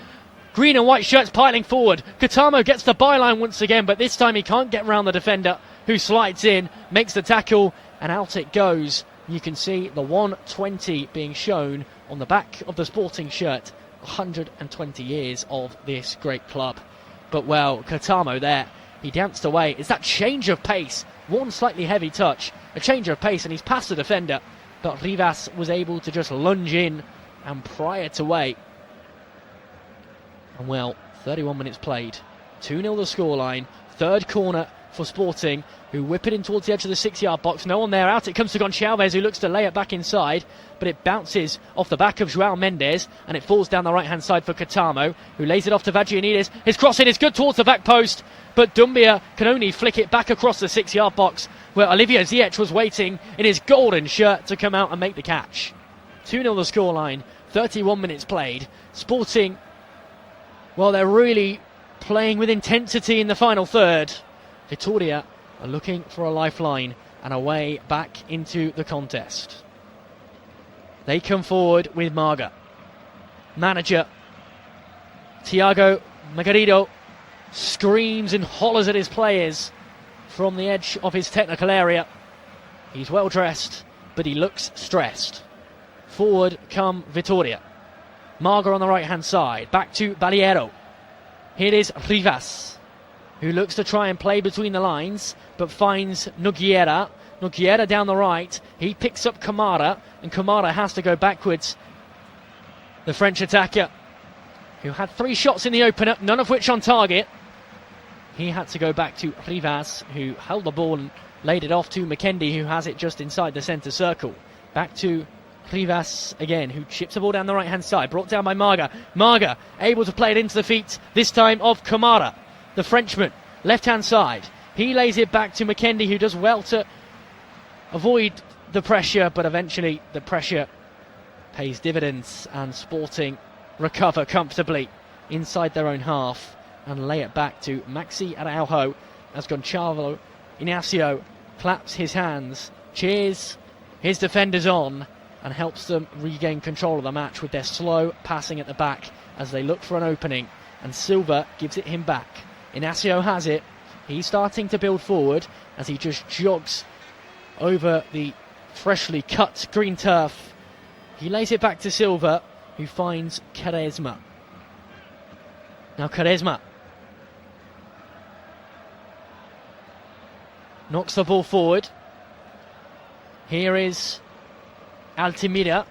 Green and white shirts piling forward. Katamo gets the byline once again, but this time he can't get round the defender, who slides in, makes the tackle, and out it goes. You can see the 120 being shown on the back of the Sporting shirt. 120 years of this great club. But, well, Katamo there, he danced away. It's that change of pace. One slightly heavy touch, a change of pace, and he's past the defender. But Rivas was able to just lunge in and pry it away. And, well, 31 minutes played. 2-0 the scoreline. Third corner for Sporting, who whip it in towards the edge of the 6-yard box. No one there. Out it comes to Gonçalves, who looks to lay it back inside, but it bounces off the back of João Mendes, and it falls down the right-hand side for Katamo, who lays it off to Vagianides. His cross-in is good towards the back post, but Doumbia can only flick it back across the 6-yard box, where Olivier Ziyech was waiting in his golden shirt to come out and make the catch. 2-0 the scoreline, 31 minutes played. Sporting, well, they're really playing with intensity in the final third. Vitória are looking for a lifeline and a way back into the contest. They come forward with Marga. Manager Tiago Margarido screams and hollers at his players from the edge of his technical area. He's well dressed, but he looks stressed. Forward come Vitória. Marga on the right hand side. Back to Baliero. Here is Rivas, who looks to try and play between the lines, but finds Nogueira. Nogueira down the right. He picks up Kamara, and Kamara has to go backwards. The French attacker, who had 3 shots in the opener, none of which on target. He had to go back to Rivas, who held the ball and laid it off to McKendy, who has it just inside the centre circle. Back to Rivas again, who chips the ball down the right-hand side, brought down by Marga. Marga able to play it into the feet, this time of Kamara, the Frenchman, left-hand side. He lays it back to McKendy, who does well to avoid the pressure, but eventually the pressure pays dividends, and Sporting recover comfortably inside their own half and lay it back to Maxi Araujo as Gonçalo Inacio claps his hands, cheers his defenders on, and helps them regain control of the match with their slow passing at the back as they look for an opening, and Silva gives it him back. Inacio has it, He's starting to build forward as he just jogs over the freshly cut green turf. He lays it back to Silva, who finds Quaresma. Now Quaresma knocks the ball forward. Here is Altimira,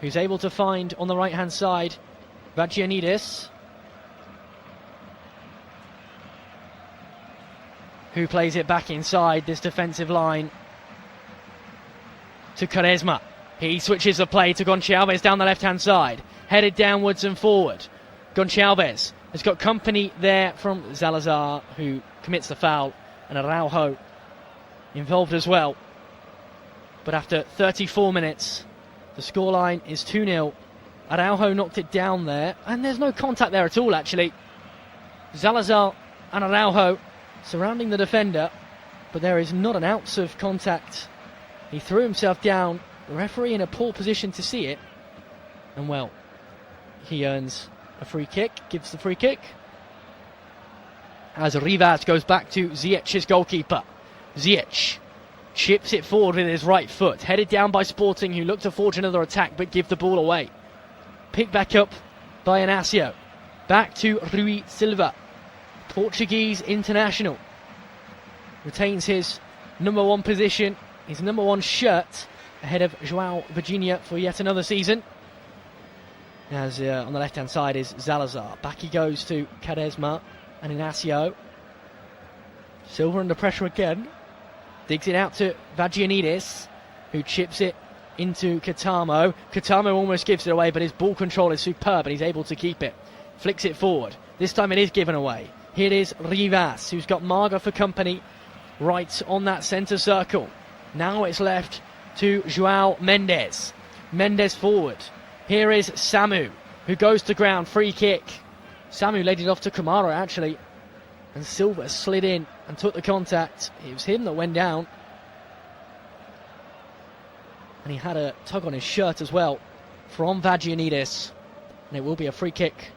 who's able to find on the right-hand side Vagianidis, who plays it back inside this defensive line to Quaresma. He switches the play to Goncalves down the left-hand side, headed downwards and forward. Goncalves has got company there from Salazar, who commits the foul, and Araujo involved as well. But after 34 minutes, the scoreline is 2-0. Araujo knocked it down there, and there's no contact there at all, actually. Salazar and Araujo surrounding the defender, but there is not an ounce of contact. He threw himself down, the referee in a poor position to see it, and well, he earns a free kick, gives the free kick, as Rivas goes back to Ziyech's goalkeeper. Ziyech chips it forward with his right foot, headed down by Sporting, who look to forge another attack but give the ball away. Picked back up by Inácio. Back to Rui Silva, Portuguese international. Retains his number 1 position, his number 1 shirt, ahead of João Virginia for yet another season. As on the left-hand side is Salazar. Back he goes to Quaresma and Inácio. Silva under pressure again. Digs it out to Vagianidis, who chips it into Katamo. Katamo almost gives it away, but his ball control is superb and he's able to keep it. Flicks it forward. This time it is given away. Here is Rivas, who's got Marga for company right on that centre circle. Now it's left to João Mendes. Mendes forward. Here is Samu, who goes to ground. Free kick. Samu laid it off to Kamara, actually. And Silva slid in and took the contact. It was him that went down. And he had a tug on his shirt as well from Vagianidis. And it will be a free kick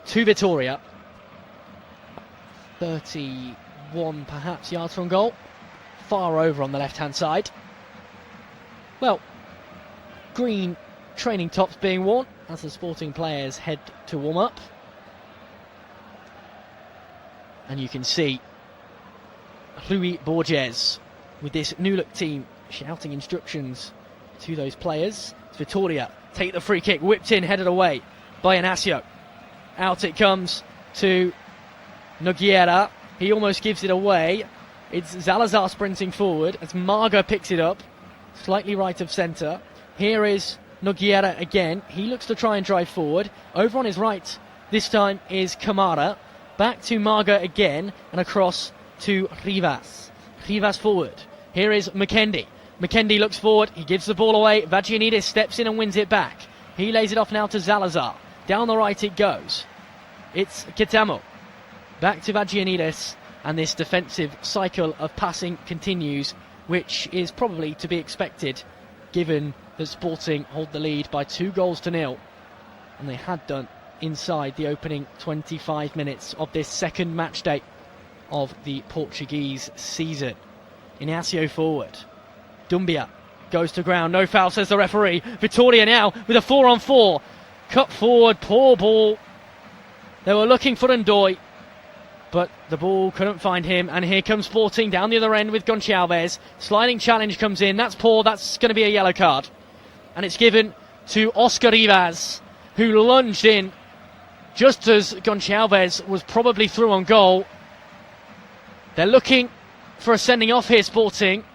to Vitória. 31 perhaps yards from goal. Far over on the left-hand side. Well, green training tops being worn as the Sporting players head to warm up. And you can see Rui Borges with this new look team shouting instructions to those players. It's Vitória take the free kick, whipped in, headed away by Inácio. Out it comes to Nogueira. He almost gives it away. It's Salazar sprinting forward as Marga picks it up, slightly right of centre. Here is Nogueira again. He looks to try and drive forward. Over on his right this time is Kamara. Back to Marga again and across to Rivas. Rivas forward. Here is McKendy. McKendy looks forward. He gives the ball away. Vagianidis steps in and wins it back. He lays it off now to Salazar. Down the right it goes. It's Kitamo. Back to Vagianidis. And this defensive cycle of passing continues, which is probably to be expected given that Sporting hold the lead by 2-0. And they had done inside the opening 25 minutes of this second match day of the Portuguese season. Inácio forward. Dumbia goes to ground. No foul, says the referee. Vitória now with a 4-on-4. Cut forward, poor ball. They were looking for Ndoye, but the ball couldn't find him. And here comes Sporting down the other end with Goncalves. Sliding challenge comes in. That's poor. That's going to be a yellow card. And it's given to Oscar Rivas, who lunged in just as Goncalves was probably through on goal. They're looking for a sending off here, Sporting.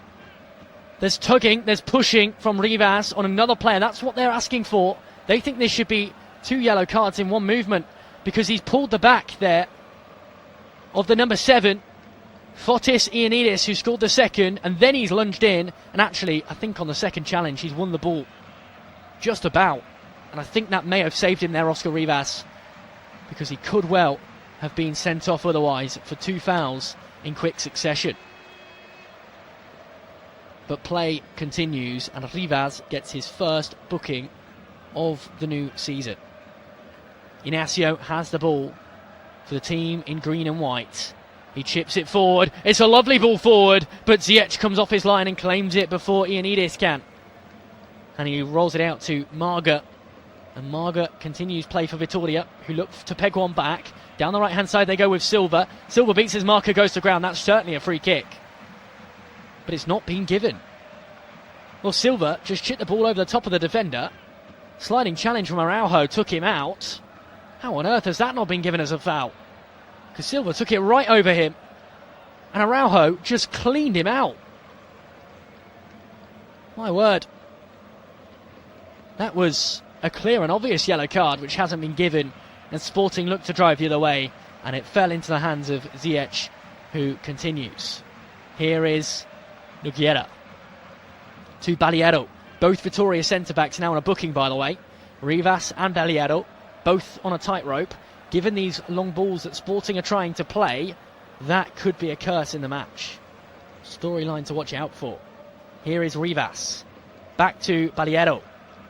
There's tugging, there's pushing from Rivas on another player. That's what they're asking for. They think this should be 2 yellow cards in one movement because he's pulled the back there of the number 7, Fotis Ioannidis, who scored the second, and then he's lunged in. And actually, I think on the second challenge, he's won the ball just about. And I think that may have saved him there, Oscar Rivas, because he could well have been sent off otherwise for 2 fouls in quick succession. But play continues, and Rivas gets his first booking of the new season. Inácio has the ball for the team in green and white. He chips it forward. It's a lovely ball forward, but Ziyech comes off his line and claims it before Ioannidis can. And he rolls it out to Marga. And Marga continues play for Vitória, who look to peg one back. Down the right-hand side they go with Silva. Silva beats his marker, goes to ground. That's certainly a free kick. But it's not been given. Well, Silva just chipped the ball over the top of the defender. Sliding challenge from Araujo took him out. How on earth has that not been given as a foul? Because Silva took it right over him. And Araujo just cleaned him out. My word. That was a clear and obvious yellow card which hasn't been given. And Sporting looked to drive the other way. And it fell into the hands of Ziyech, who continues. Here is Nogueira to Baleiro. Both Vitória centre-backs now on a booking, by the way. Rivas and Baleiro, both on a tightrope. Given these long balls that Sporting are trying to play, that could be a curse in the match. Storyline to watch out for. Here is Rivas. Back to Baleiro.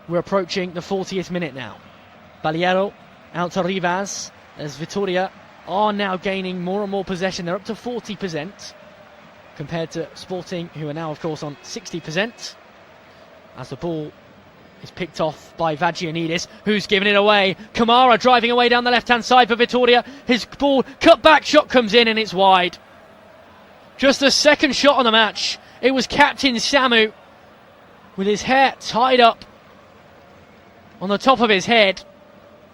We're approaching the 40th minute now. Baleiro out to Rivas as Vitória are now gaining more and more possession. They're up to 40% compared to Sporting, who are now, of course, on 60%. As the ball is picked off by Ioannidis, who's given it away. Kamara driving away down the left-hand side for Vitória. His ball, cut back shot comes in and it's wide. Just the second shot on the match. It was Captain Samu with his hair tied up on the top of his head.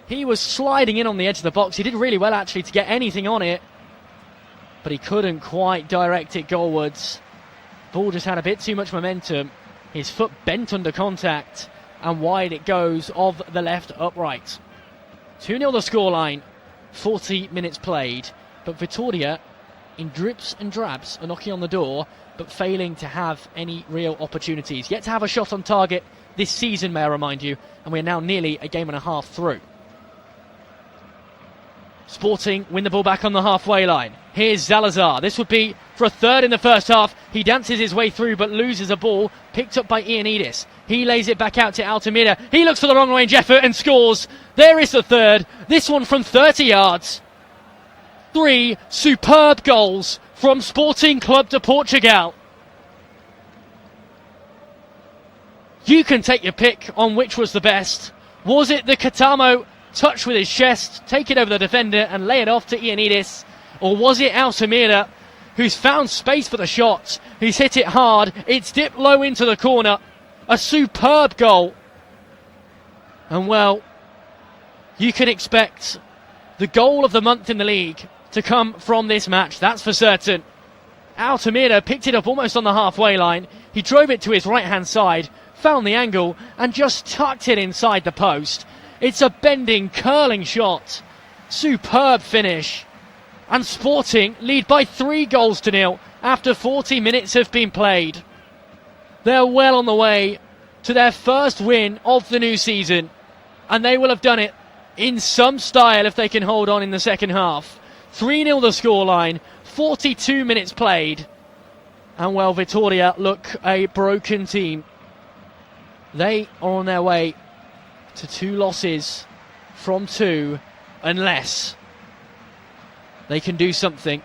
He was sliding in on the edge of the box. He did really well, actually, to get anything on it. But he couldn't quite direct it goalwards. Ball just had a bit too much momentum. His foot bent under contact, and wide it goes of the left upright. 2-0 the scoreline, 40 minutes played, but Vitória, in drips and drabs, are knocking on the door, but failing to have any real opportunities. Yet to have a shot on target this season, may I remind you, and we're now nearly a game and a half through. Sporting win the ball back on the halfway line. Here's Salazar. This would be for a third in the first half. He dances his way through but loses a ball picked up by Ioannidis. He lays it back out to Altamira. He looks for the long range effort and scores. There is the third. This one from 30 yards. 3 superb goals from Sporting Club de Portugal. You can take your pick on which was the best. Was it the Katamo touch with his chest, take it over the defender and lay it off to Ioannidis? Or was it Altamira, who's found space for the shot? He's hit it hard. It's dipped low into the corner. A superb goal. And well, you can expect the goal of the month in the league to come from this match, that's for certain. Altamira picked it up almost on the halfway line. He drove it to his right-hand side, found the angle and just tucked it inside the post. It's a bending, curling shot. Superb finish. And Sporting lead by 3-0 after 40 minutes have been played. They're well on the way to their first win of the new season. And they will have done it in some style if they can hold on in the second half. 3-0 the scoreline, 42 minutes played. And well, Vitória look a broken team. They are on their way to 2 losses from 2 unless they can do something.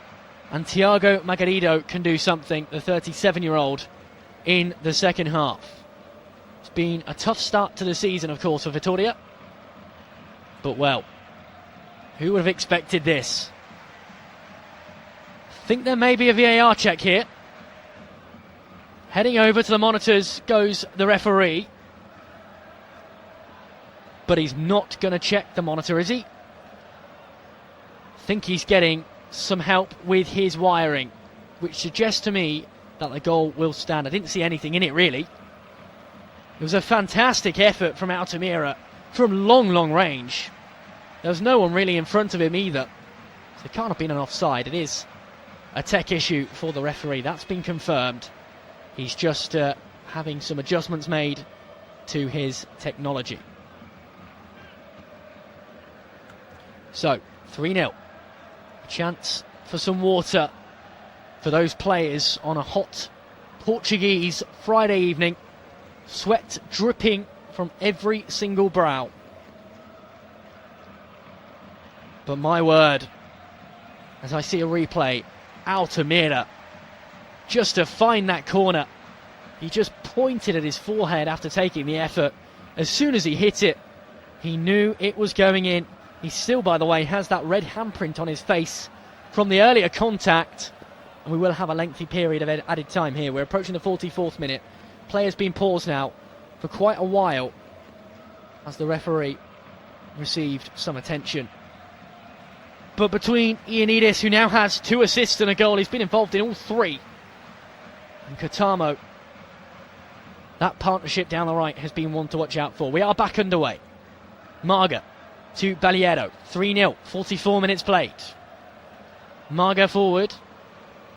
And Thiago Margarido can do something, the 37-year-old, in the second half. It's been a tough start to the season, of course, for Vitória. But well, who would have expected this? I think there may be a VAR check here. Heading over to the monitors goes the referee. But he's not going to check the monitor, is he? I think he's getting some help with his wiring, which suggests to me that the goal will stand. I didn't see anything in it, really. It was a fantastic effort from Altamira from long range. There was no one really in front of him either. So it can't have been an offside. It is a tech issue for the referee. That's been confirmed. He's just having some adjustments made to his technology. So, 3-0. A chance for some water for those players on a hot Portuguese Friday evening. Sweat dripping from every single brow. But my word, as I see a replay, Altamira just to find that corner. He just pointed at his forehead after taking the effort. As soon as he hit it, he knew it was going in. He still, by the way, has that red handprint on his face from the earlier contact. And we will have a lengthy period of added time here. We're approaching the 44th minute. Play has been paused now for quite a while as the referee received some attention. But between Ioannidis, who now has 2 assists and a goal, he's been involved in all 3. And Katamo, that partnership down the right has been one to watch out for. We are back underway. Marga to Baliero, 3-0, 44 minutes played. Marga forward,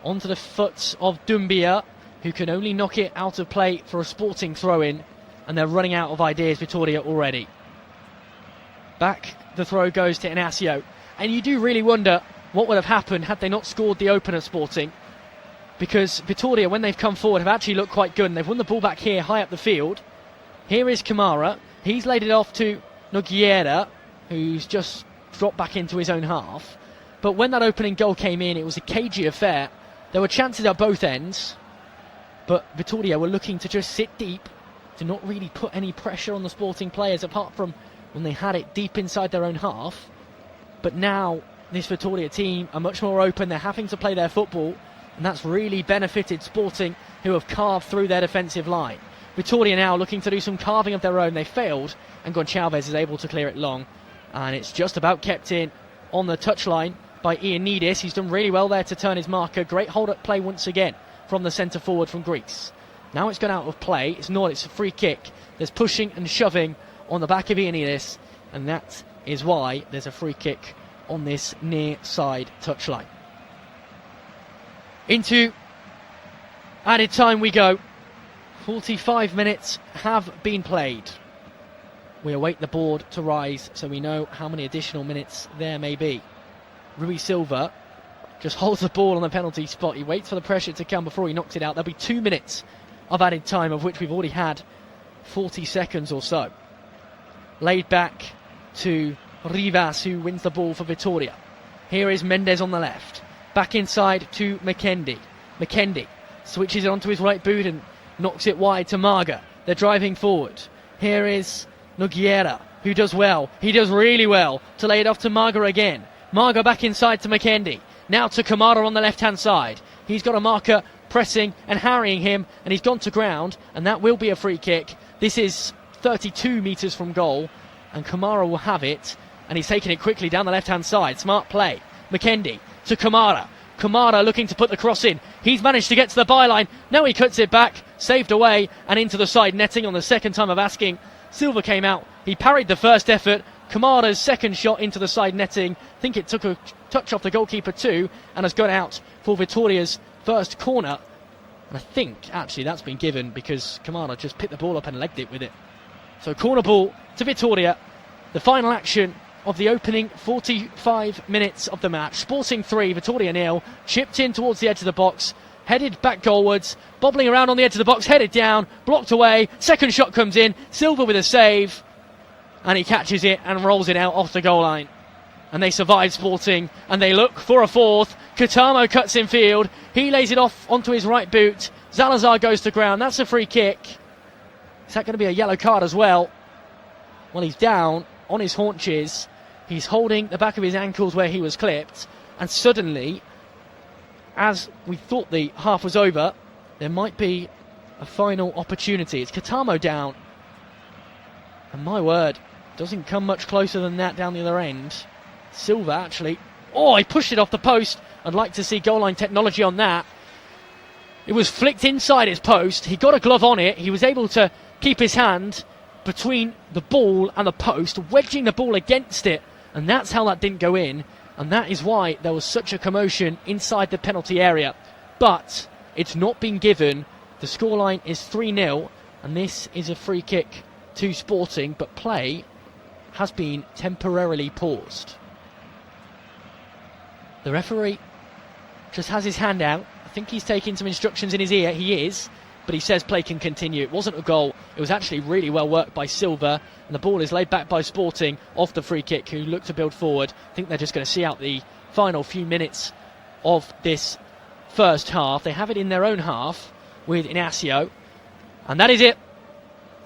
onto the foot of Dumbia, who can only knock it out of play for a Sporting throw-in, and they're running out of ideas, Vitoria, already. Back the throw goes to Inacio, and you do really wonder what would have happened had they not scored the opener, Sporting, because Vitoria, when they've come forward, have actually looked quite good, and they've won the ball back here, high up the field. Here is Kamara, he's laid it off to Nogueira, who's just dropped back into his own half. But when that opening goal came in, it was a cagey affair. There were chances at both ends, but Vitoria were looking to just sit deep, to not really put any pressure on the Sporting players, apart from when they had it deep inside their own half. But now, this Vitoria team are much more open, they're having to play their football, and that's really benefited Sporting, who have carved through their defensive line. Vitoria now looking to do some carving of their own. They failed, and Goncalves is able to clear it long, and it's just about kept in on the touchline by Ioannidis. He's done really well there to turn his marker. Great hold-up play once again from the centre forward from Greece. Now it's gone out of play. It's not, it's a free kick. There's pushing and shoving on the back of Ioannidis, and that is why there's a free kick on this near side touchline. Into added time we go. 45 minutes have been played. We await the board to rise so we know how many additional minutes there may be. Rui Silva just holds the ball on the penalty spot. He waits for the pressure to come before he knocks it out. There'll be 2 minutes of added time, of which we've already had 40 seconds or so. Laid back to Rivas, who wins the ball for Vitoria. Here is Mendes on the left. Back inside to McKendy. McKendy switches it onto his right boot and knocks it wide to Marga. They're driving forward. Here is Nogueira, who does well. He does really well to lay it off to Marga again. Marga back inside to McKendy. Now to Kamara on the left-hand side. He's got a marker pressing and harrying him, and he's gone to ground, and that will be a free kick. This is 32 metres from goal, and Kamara will have it, and he's taking it quickly down the left-hand side. Smart play. McKendy to Kamara. Kamara looking to put the cross in. He's managed to get to the byline. Now he cuts it back, saved away, and into the side netting on the second time of asking. Silva came out. He parried the first effort. Kamara's second shot into the side netting. I think it took a touch off the goalkeeper too, and has gone out for Vitoria's first corner. And I think actually that's been given because Kamara just picked the ball up and legged it with it. So corner ball to Vitoria. The final action of the opening 45 minutes of the match. Sporting 3, Vitoria 0. Chipped in towards the edge of the box. Headed back goalwards. Bobbling around on the edge of the box. Headed down. Blocked away. Second shot comes in. Silva with a save. And he catches it and rolls it out off the goal line. And they survive, Sporting, and they look for a fourth. Katamo cuts in field. He lays it off onto his right boot. Zalazar goes to ground. That's a free kick. Is that going to be a yellow card as well? Well, he's down on his haunches. He's holding the back of his ankles where he was clipped. And suddenly, as we thought the half was over, there might be a final opportunity. It's Katamo down. And my word, doesn't come much closer than that down the other end. Silva actually. Oh, he pushed it off the post. I'd like to see goal line technology on that. It was flicked inside his post. He got a glove on it. He was able to keep his hand between the ball and the post, wedging the ball against it. And that's how that didn't go in. And that is why there was such a commotion inside the penalty area. But it's not been given. The scoreline is 3-0. And this is a free kick to Sporting, but play has been temporarily paused. The referee just has his hand out. I think he's taking some instructions in his ear. He is, but he says play can continue. It wasn't a goal. It was actually really well worked by Silva, and the ball is laid back by Sporting off the free kick, who look to build forward. I think they're just going to see out the final few minutes of this first half. They have it in their own half with Inacio. And that is it.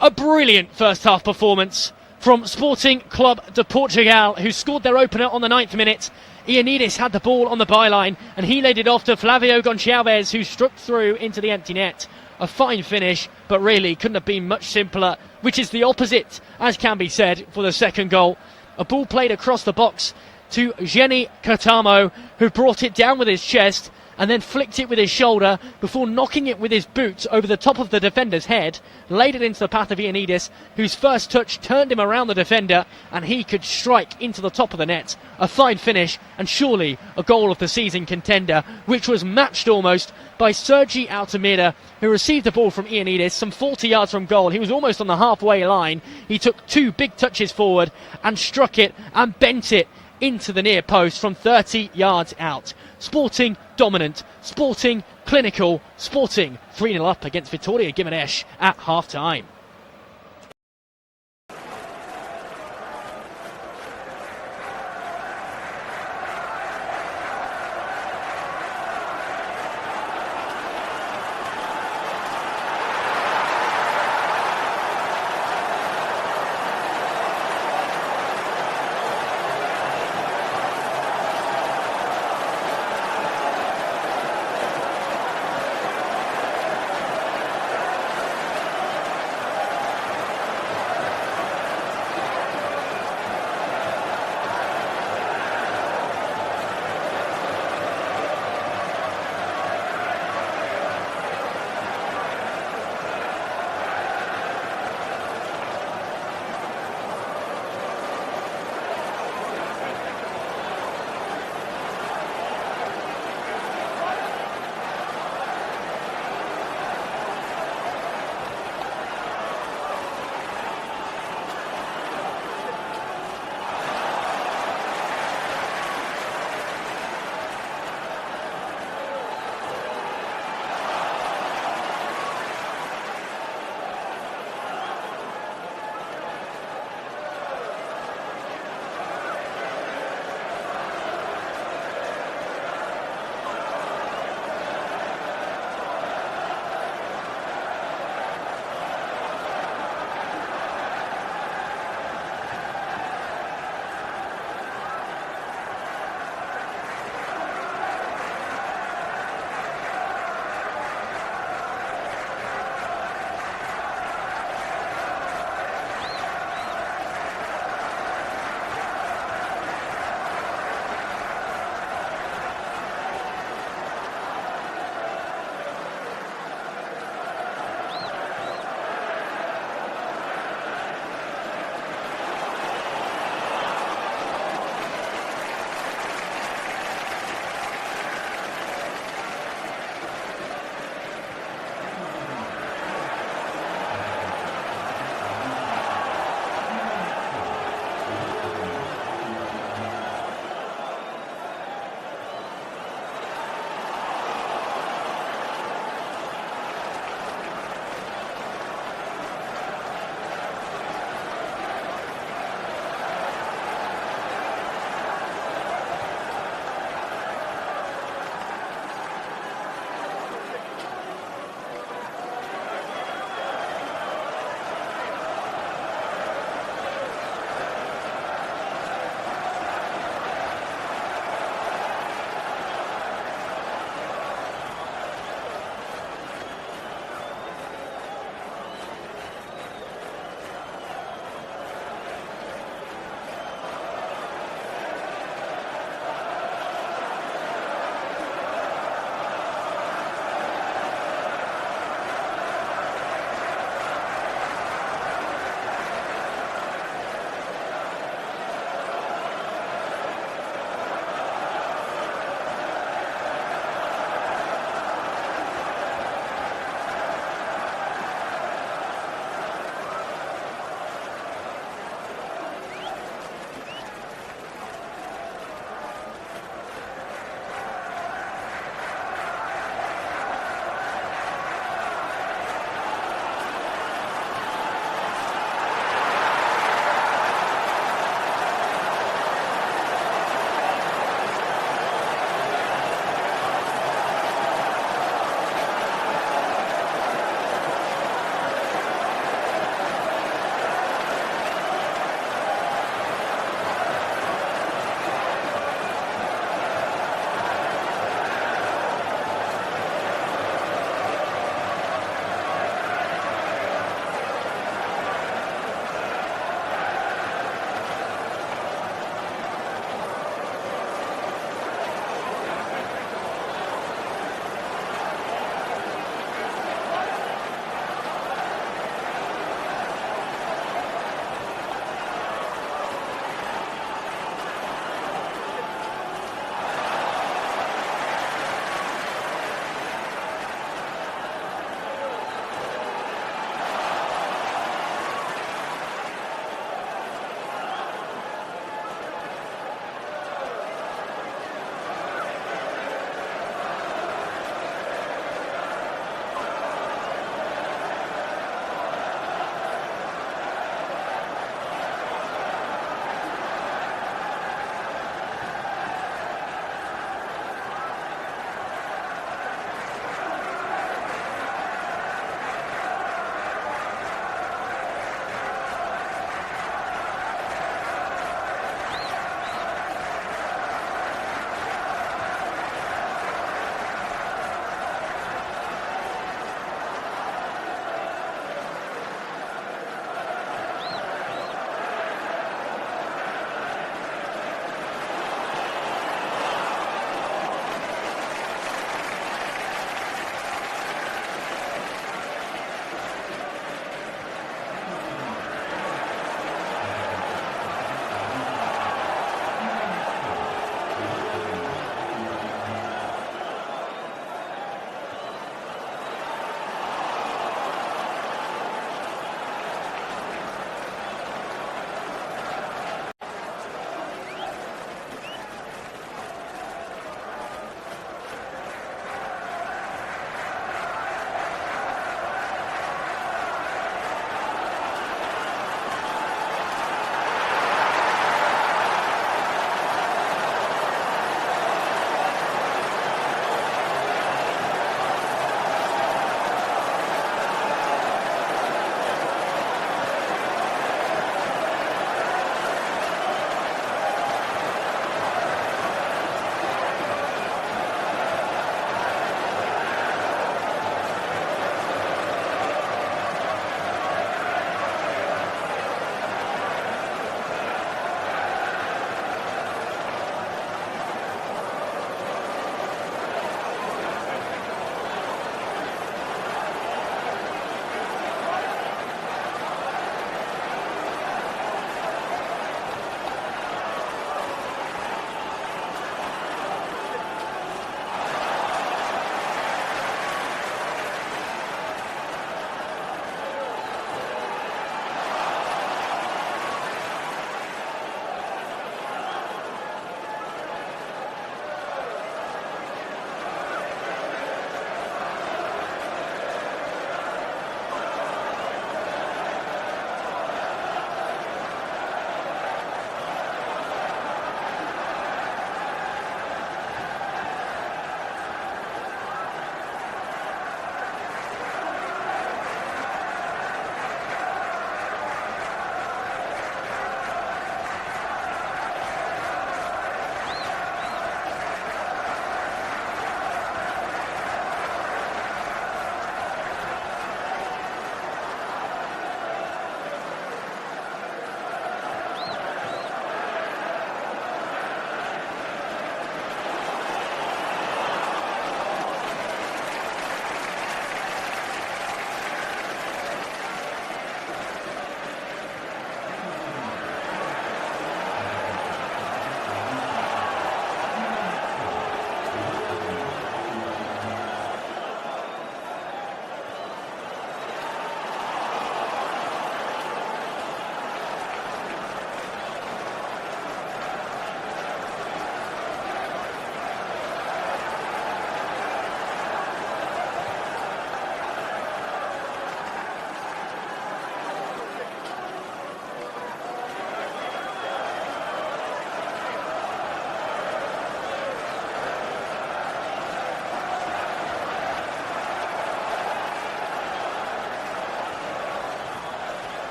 A brilliant first half performance from Sporting Club de Portugal, who scored their opener on the 9th minute. Ioannidis had the ball on the byline and he laid it off to Flavio Gonçalves, who struck through into the empty net. A fine finish, but really couldn't have been much simpler, which is the opposite, as can be said, for the second goal. A ball played across the box to Jenny Katamo, who brought it down with his chest and then flicked it with his shoulder before knocking it with his boot over the top of the defender's head, laid it into the path of Ioannidis, whose first touch turned him around the defender, and he could strike into the top of the net. A fine finish, and surely a goal of the season contender, which was matched almost by Sergi Altamira, who received the ball from Ioannidis some 40 yards from goal. He was almost on the halfway line. He took 2 big touches forward and struck it and bent it into the near post from 30 yards out. Sporting dominant, Sporting clinical, Sporting 3-0 up against Vitória Guimarães at half-time.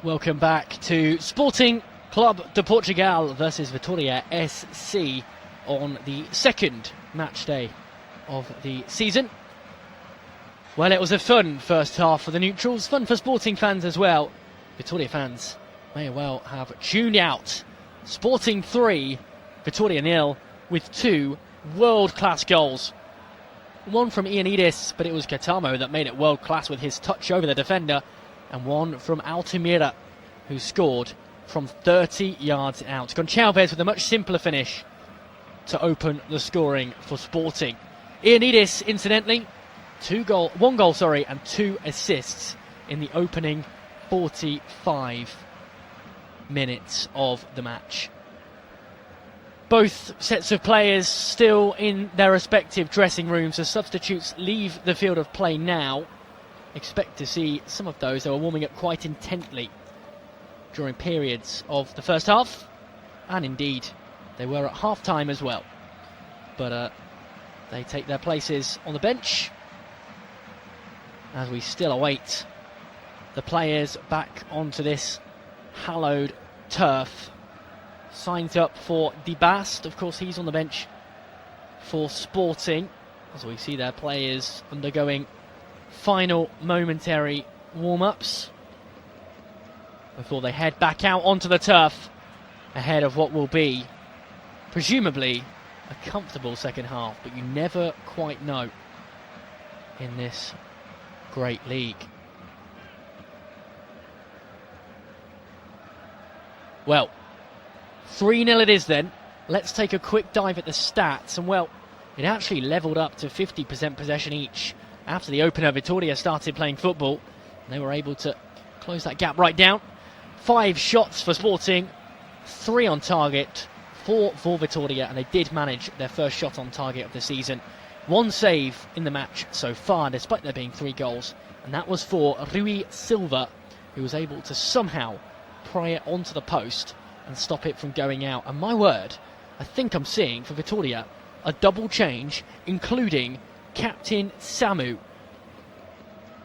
Welcome back to Sporting Club de Portugal versus Vitória SC on the second match day of the season. Well, it was a fun first half for the neutrals, fun for Sporting fans as well. Vitória fans may well have tuned out. Sporting 3, Vitória 0, with 2 world-class goals. One from Ioannidis, but it was Catamo that made it world-class with his touch over the defender, and one from Altamira, who scored from 30 yards out. Gonçalves with a much simpler finish to open the scoring for Sporting. Ioannidis, incidentally, one goal, and 2 assists in the opening 45 minutes of the match. Both sets of players still in their respective dressing rooms as substitutes leave the field of play now. Expect to see some of those. They were warming up quite intently during periods of the first half, and indeed they were at half-time as well. But they take their places on the bench as we still await the players back onto this hallowed turf. Signed up for De Bast, of course he's on the bench for Sporting, as we see their players undergoing final momentary warm-ups before they head back out onto the turf ahead of what will be presumably a comfortable second half, but you never quite know in this great league. Well, 3-0 it is then. Let's take a quick dive at the stats, and well, it actually levelled up to 50% possession each after the opener. Vitória started playing football, and they were able to close that gap right down. 5 shots for Sporting, 3 on target, 4 for Vitória, and they did manage their first shot on target of the season. 1 save in the match so far, despite there being 3 goals, and that was for Rui Silva, who was able to somehow pry it onto the post and stop it from going out. And my word, I think I'm seeing for Vitória a double change, including Captain Samu,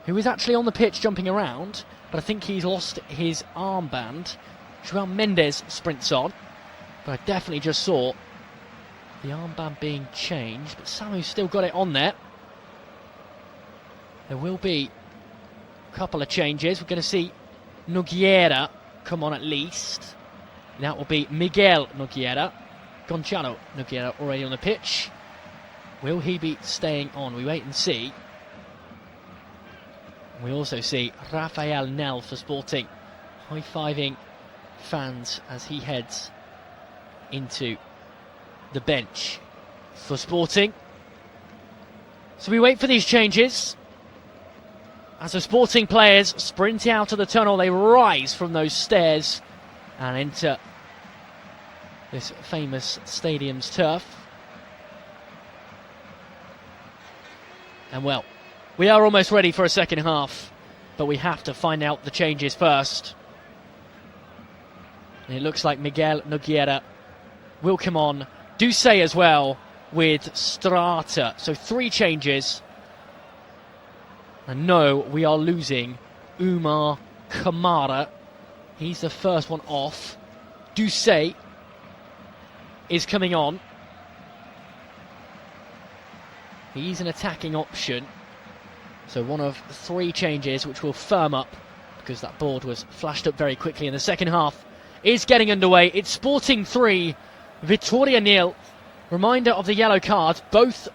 who is actually on the pitch jumping around, but I think he's lost his armband. João Mendes sprints on, but I definitely just saw the armband being changed, but Samu's still got it on there. There will be a couple of changes. We're going to see Nogueira come on at least. That will be Miguel Nogueira. Gonçalo Nogueira already on the pitch. Will he be staying on? We wait and see. We also see Rafael Nel for Sporting, high-fiving fans as he heads into the bench for Sporting. So we wait for these changes. As the Sporting players sprint out of the tunnel, they rise from those stairs and enter this famous stadium's turf. And well, we are almost ready for a second half, but we have to find out the changes first. And it looks like Miguel Nogueira will come on. Ducey as well with Strata. So 3 changes. And no, we are losing Umar Kamara. He's the first one off. Ducey is coming on. He's an attacking option. So one of 3 changes which will firm up, because that board was flashed up very quickly in the second half, is getting underway. It's Sporting 3, Vitória 0. Reminder of the yellow cards. Both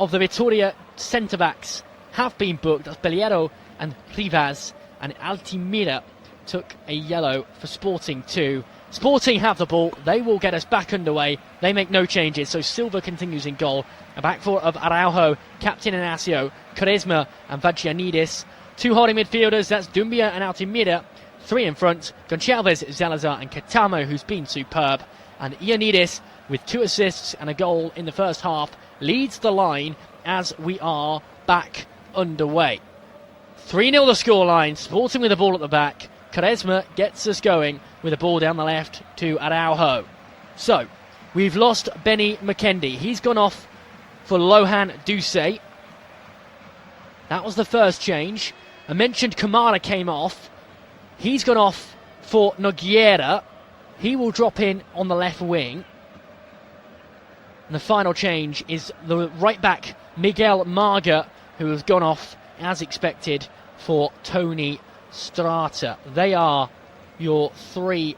of the Vitória centre-backs have been booked. That's Beliero and Rivas, and Altamira took a yellow for Sporting too. Sporting have the ball. They will get us back underway. They make no changes, so Silva continues in goal. A back four of Araujo, Captain Inacio, Quaresma and Vagianidis. 2 holding midfielders, that's Dumbia and Altamira. 3 in front, Gonçalves, Salazar and Catamo, who's been superb. And Ioannidis, with 2 assists and a goal in the first half, leads the line as we are back underway. 3-0 the scoreline. Sporting with the ball at the back. Quaresma gets us going with a ball down the left to Araujo. So, we've lost Benny McKendy. He's gone off for Lohan Ducey. That was the first change. I mentioned Kamara came off. He's gone off for Nogueira. He will drop in on the left wing. And the final change is the right back, Miguel Marga, who has gone off, as expected, for Tony Strata. They are your 3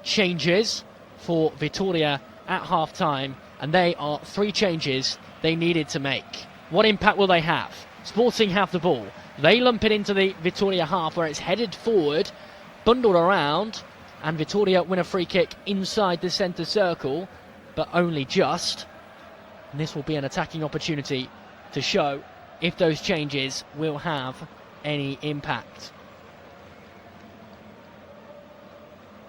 changes for Vitória at half-time, and they are 3 changes they needed to make. What impact will they have? Sporting have the ball. They lump it into the Vitória half, where it's headed forward, bundled around, and Vitória win a free kick inside the centre circle, but only just. And this will be an attacking opportunity to show if those changes will have any impact.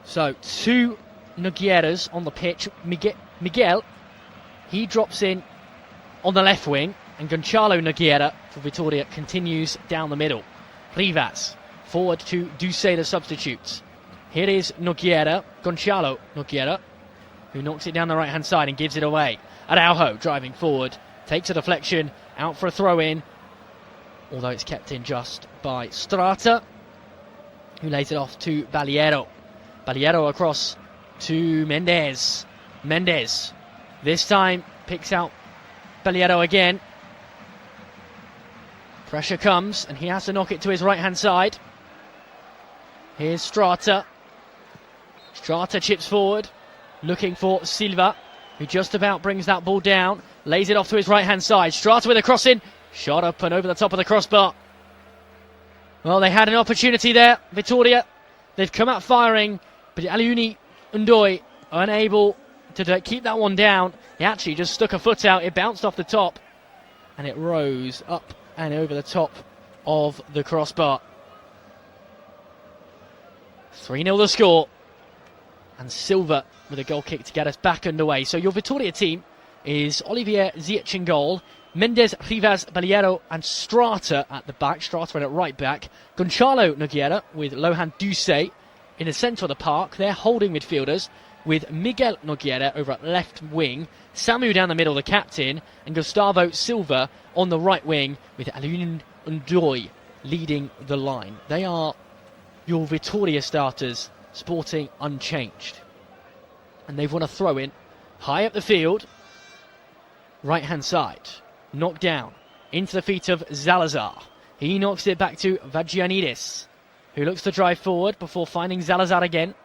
So 2 Nogueiras on the pitch. Miguel, he drops in on the left wing, and Gonçalo Nogueira for Vitória continues down the middle. Rivas forward to Duce, the substitute. Here is Nogueira, Gonçalo Nogueira, who knocks it down the right hand side and gives it away. Araujo driving forward, takes a deflection, out for a throw in, although it's kept in just by Strata, who lays it off to Baliero. Baliero across to Mendes. Mendes this time picks out Baliero again. Pressure comes, and he has to knock it to his right hand side. Here's Strata. Strata chips forward, looking for Silva, who just about brings that ball down, lays it off to his right hand side. Strata with a cross in, shot up and over the top of the crossbar. Well, they had an opportunity there, Vitória. They've come out firing, but Aliuni Ndoi are unable to keep that one down. He actually just stuck a foot out, it bounced off the top, and it rose up and over the top of the crossbar. 3-0 the score, and Silva with a goal kick to get us back underway. So your Vitória team is Olivier Ziyech in goal, Mendes, Rivas, Baliero and Strata at the back. Strata at right back. Gonçalo Nogueira with Lohan Duce in the centre of the park. They're holding midfielders with Miguel Nogueira over at left wing, Samu down the middle, the captain, and Gustavo Silva on the right wing with Aliuni Ndoi leading the line. They are your Vitória starters, Sporting unchanged. And they've won a throw-in high up the field, right-hand side. Knocked down into the feet of Zalazar. He knocks it back to Vagianidis, who looks to drive forward before finding Zalazar again.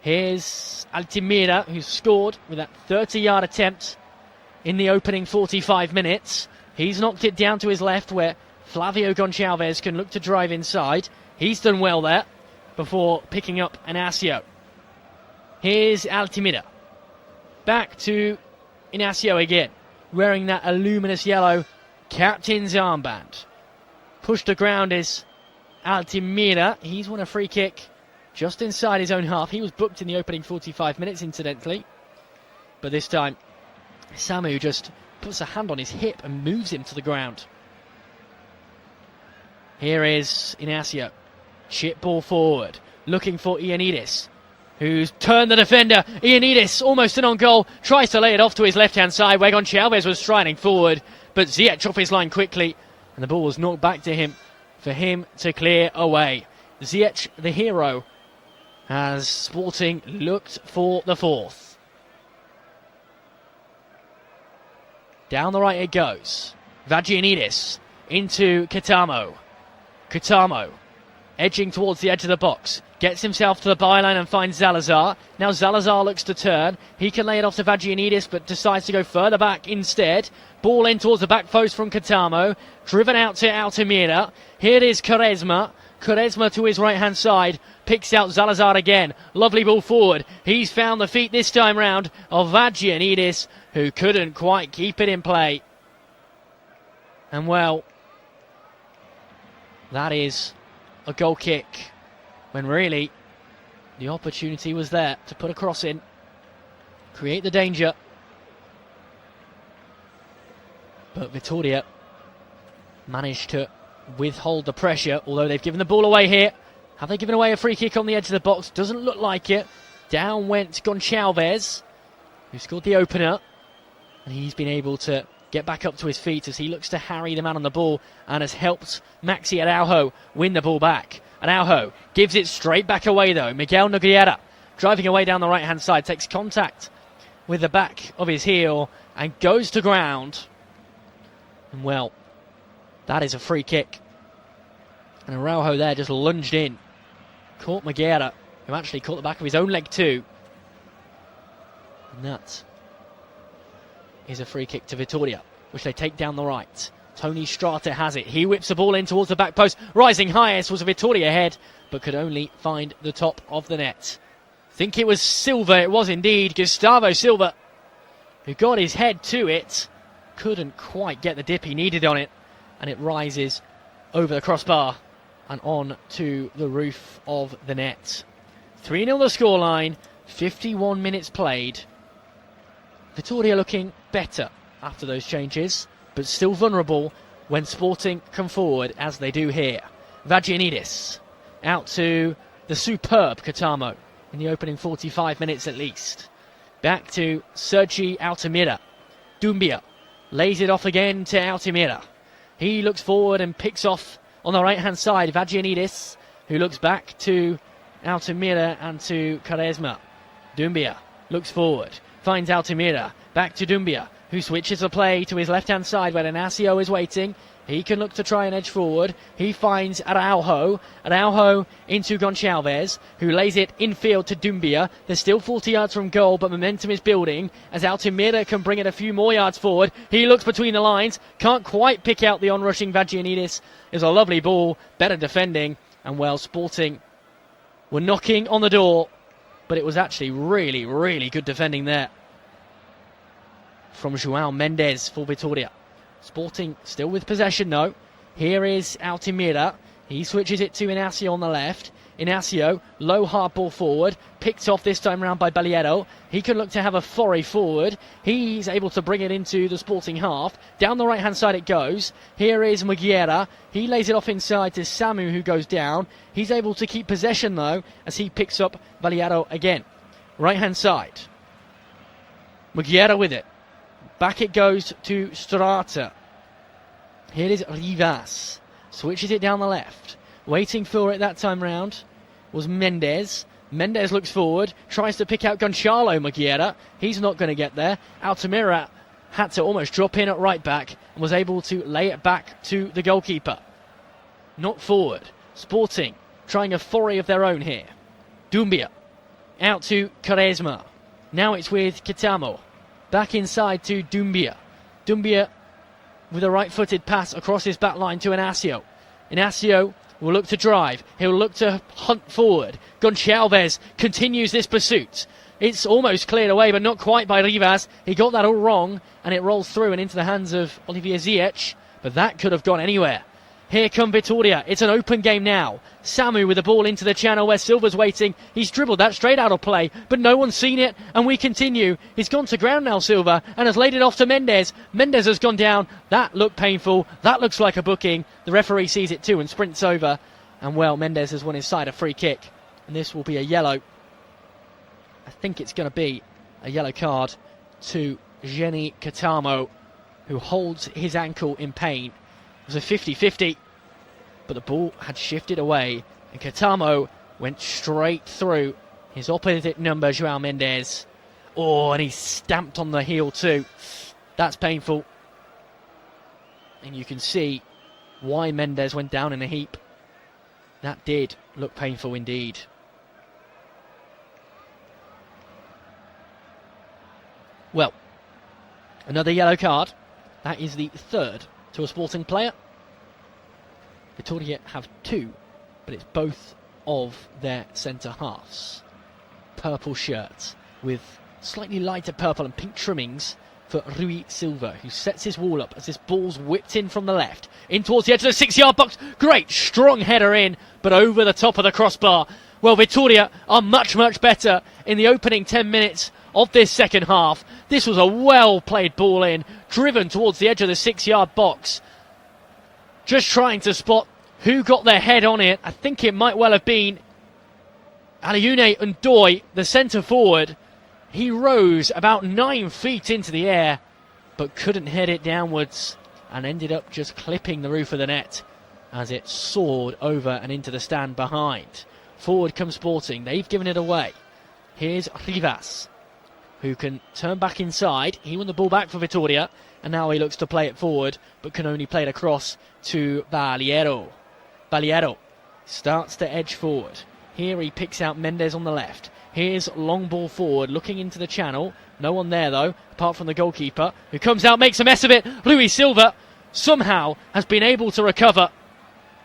Here's Altimira, who scored with that 30-yard attempt in the opening 45 minutes. He's knocked it down to his left, where Flavio Gonçalves can look to drive inside. He's done well there before picking up Inacio. Here's Altimira. Back to Inacio again, wearing that luminous yellow captain's armband. Pushed to ground is Altimira. He's won a free kick just inside his own half. He was booked in the opening 45 minutes, incidentally. But this time, Samu just puts a hand on his hip and moves him to the ground. Here is Inacio. Chip ball forward, looking for Ioannidis, who's turned the defender. Ioannidis, almost an on goal, tries to lay it off to his left-hand side, where Gonçalves was striding forward, but Ziyech off his line quickly, and the ball was knocked back to him for him to clear away. Ziyech, the hero, as Sporting looked for the fourth. Down the right it goes. Vagianidis into Kitamo. Kitamo edging towards the edge of the box. Gets himself to the byline and finds Zalazar. Now Zalazar looks to turn. He can lay it off to Vagianidis, but decides to go further back instead. Ball in towards the back post from Kitamo. Driven out to Altimira. Here it is Quaresma. Quaresma to his right-hand side. Picks out Zalazar again. Lovely ball forward. He's found the feet this time round of Vagianidis, who couldn't quite keep it in play. And well, that is a goal kick, when really the opportunity was there to put a cross in, create the danger. But Vitória managed to withhold the pressure, although they've given the ball away here. Have they given away a free kick on the edge of the box? Doesn't look like it. Down went Gonçalves, who scored the opener, and he's been able to get back up to his feet as he looks to harry the man on the ball and has helped Maxi Araujo win the ball back. Araujo gives it straight back away though. Miguel Nogueira driving away down the right-hand side, takes contact with the back of his heel and goes to ground. And well, that is a free kick. And Araujo there just lunged in. Caught Nogueira, who actually caught the back of his own leg too. And that is a free kick to Vitória, which they take down the right. Tony Strata has it. He whips the ball in towards the back post. Rising highest was a Vitória head, but could only find the top of the net. Think it was Silva. It was indeed Gustavo Silva, who got his head to it. Couldn't quite get the dip he needed on it. And it rises over the crossbar and on to the roof of the net. 3-0 the scoreline. 51 minutes played. Vitória looking better after those changes, but still vulnerable when Sporting come forward, as they do here. Vagianidis out to the superb Catamo in the opening 45 minutes at least. Back to Sergi Altamira. Doumbia lays it off again to Altamira. He looks forward and picks off on the right-hand side Vagianidis, who looks back to Altamira and to Quaresma. Doumbia looks forward, finds Altamira, back to Doumbia, who switches the play to his left-hand side where Inacio is waiting. He can look to try and edge forward. He finds Araujo. Araujo into Gonçalves, who lays it infield to Doumbia. They're still 40 yards from goal, but momentum is building as Altamira can bring it a few more yards forward. He looks between the lines, can't quite pick out the onrushing Vagianidis. It's a lovely ball, better defending, and well, Sporting were knocking on the door, but it was actually really, really good defending there from João Mendes for Vitória. Sporting still with possession though. Here is Altamira. He switches it to Inacio on the left. Inacio, low hard ball forward, picked off this time round by Baliero. He can look to have a foray forward. He's able to bring it into the Sporting half. Down the right hand side it goes. Here is Muguiera. He lays it off inside to Samu, who goes down. He's able to keep possession though as he picks up Baliero again. Right hand side. Muguiera with it. Back it goes to Strata. Here is Rivas. Switches it down the left. Waiting for it that time round was Mendes. Mendes looks forward. Tries to pick out Gonçalo Muguiera. He's not going to get there. Altamira had to almost drop in at right back and was able to lay it back to the goalkeeper. Not forward. Sporting trying a foray of their own here. Doumbia out to Quaresma. Now it's with Kitamo. Back inside to Doumbia. Doumbia with a right-footed pass across his back line to Inacio. Inacio will look to drive. He'll look to hunt forward. Gonçalves continues this pursuit. It's almost cleared away, but not quite by Rivas. He got that all wrong, and it rolls through and into the hands of Olivier Ziyech, but that could have gone anywhere. Here come Vitória. It's an open game now. Samu with the ball into the channel where Silva's waiting. He's dribbled that straight out of play, but no one's seen it, and we continue. He's gone to ground now, Silva, and has laid it off to Mendes. Mendes has gone down. That looked painful. That looks like a booking. The referee sees it too and sprints over. And well, Mendes has won his side a free kick. And this will be a yellow. I think it's going to be a yellow card to Jenny Catamo, who holds his ankle in pain. It was a 50-50, but the ball had shifted away, and Catamo went straight through his opposite number, João Mendes. Oh, and he stamped on the heel too. That's painful. And you can see why Mendes went down in a heap. That did look painful indeed. Well, another yellow card. That is the third to a Sporting player. Vitória have two, but it's both of their centre halves. Purple shirts with slightly lighter purple and pink trimmings for Rui Silva, who sets his wall up as this ball's whipped in from the left, in towards the edge of the 6-yard box. Great strong header in, but over the top of the crossbar. Well, Vitória are much, much better in the opening 10 minutes of this second half. This was a well-played ball in, driven towards the edge of the 6-yard box. Just trying to spot who got their head on it. I think it might well have been Aliune Ndoye, the centre forward. He rose about 9 feet into the air, but couldn't head it downwards and ended up just clipping the roof of the net. as it soared over and into the stand behind. Forward comes Sporting. They've given it away. Here's Rivas, who can turn back inside. He won the ball back for Vitoria, and now he looks to play it forward, but can only play it across to Baliero. Baliero starts to edge forward. Here he picks out Mendes on the left. Here's long ball forward, looking into the channel. No one there, though, apart from the goalkeeper, who comes out, makes a mess of it. Rui Silva somehow has been able to recover.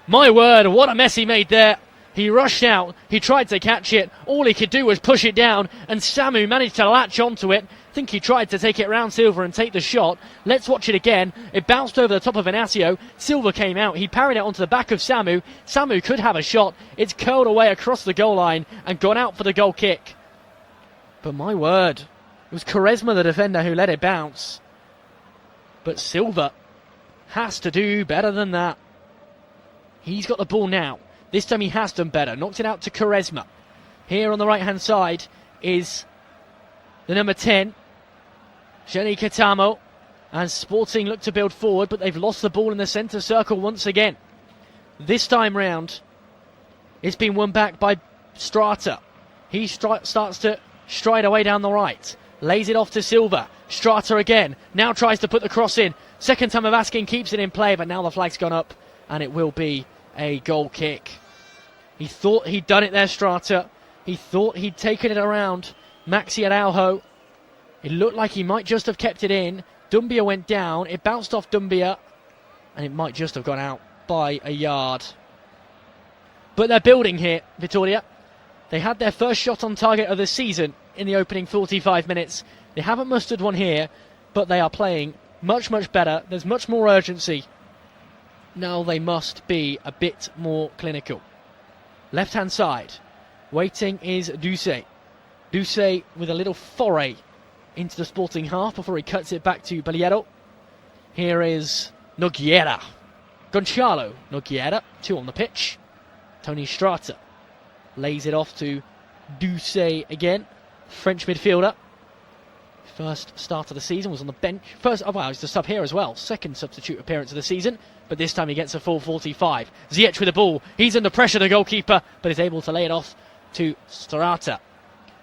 My word, what a mess he made there. He rushed out, he tried to catch it, all he could do was push it down, and Samu managed to latch onto it. I think he tried to take it round Silva and take the shot. Let's watch it again. It bounced over the top of Inacio. Silva came out, he parried it onto the back of Samu. Samu could have a shot. It's curled away across the goal line and gone out for the goal kick. But my word, it was Quaresma, the defender, who let it bounce. But Silva has to do better than that. He's got the ball now. This time he has done better. Knocked it out to Quaresma. Here on the right-hand side is the number 10, Jenny Katamo. And Sporting look to build forward, but they've lost the ball in the centre circle once again. This time round, it's been won back by Strata. He starts to stride away down the right. Lays it off to Silva. Strata again. Now tries to put the cross in. Second time of asking, keeps it in play, but now the flag's gone up, and it will be a goal kick. He thought he'd done it there, Strata. He thought he'd taken it around Maxi Araujo. It looked like he might just have kept it in. Dumbia went down. It bounced off Dumbia, and it might just have gone out by a yard. But they're building here, Vitoria. They had their first shot on target of the season in the opening 45 minutes. They haven't mustered one here, but they are playing much, much better. There's much more urgency. Now they must be a bit more clinical. Left-hand side. Waiting is Duce. Duce with a little foray into the Sporting half before he cuts it back to Baliero. Here is Nogueira. Gonçalo Nogueira, 2 on the pitch. Tony Strata lays it off to Duce again. French midfielder. First start of the season, was on the bench. He's the sub here as well. Second substitute appearance of the season, but this time he gets a full 45. Ziyech with the ball. He's under pressure, the goalkeeper, but is able to lay it off to Strata.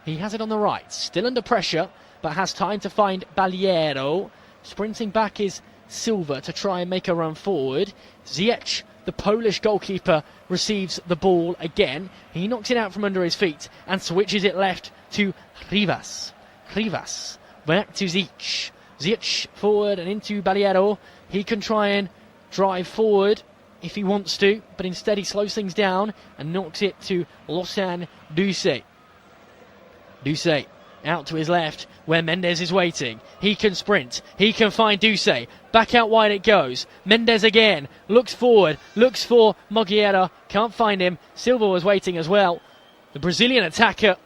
He has it on the right, still under pressure, but has time to find Baliero. Sprinting back is Silva to try and make a run forward. Ziyech, the Polish goalkeeper, receives the ball again. He knocks it out from under his feet and switches it left to Rivas. Rivas back to Ziyech. Ziyech forward and into Baliero. He can try and drive forward if he wants to, but instead he slows things down and knocks it to Lausanne Duce. Duce out to his left where Mendes is waiting. He can sprint. He can find Duce. Back out wide it goes. Mendes again. Looks forward. Looks for Nogueira. Can't find him. Silva was waiting as well. The Brazilian attacker,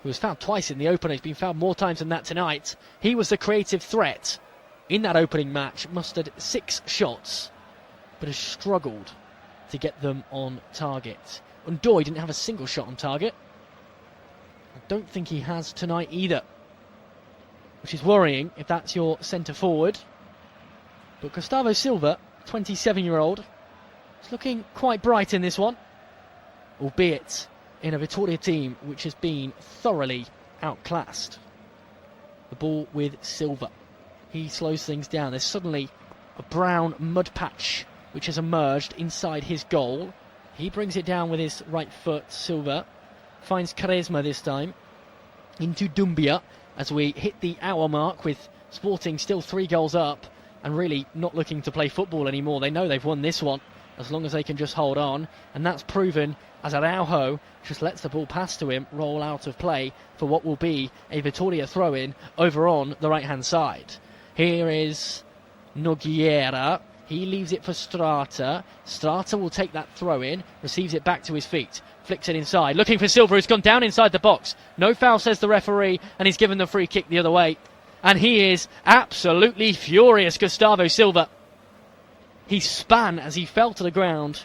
who was fouled twice in the opener, he's been fouled more times than that tonight. He was the creative threat in that opening match. Mustered 6 shots, but has struggled to get them on target. Undoy didn't have a single shot on target. I don't think he has tonight either, which is worrying if that's your centre forward. But Gustavo Silva, 27-year-old, is looking quite bright in this one, albeit in a Vitoria team which has been thoroughly outclassed. The ball with Silva. He slows things down. There's suddenly a brown mud patch which has emerged inside his goal. He brings it down with his right foot. Silva finds Quaresma this time into Dumbia as we hit the hour mark, with Sporting still 3 goals up and really not looking to play football anymore. They know they've won this one as long as they can just hold on, and that's proven as Araujo just lets the ball pass to him, roll out of play for what will be a Vitoria throw-in over on the right-hand side. Here is Nogueira. He leaves it for Strata. Strata will take that throw-in, receives it back to his feet, flicks it inside, looking for Silva, who's gone down inside the box. No foul, says the referee, and he's given the free kick the other way. And he is absolutely furious, Gustavo Silva. He span as he fell to the ground,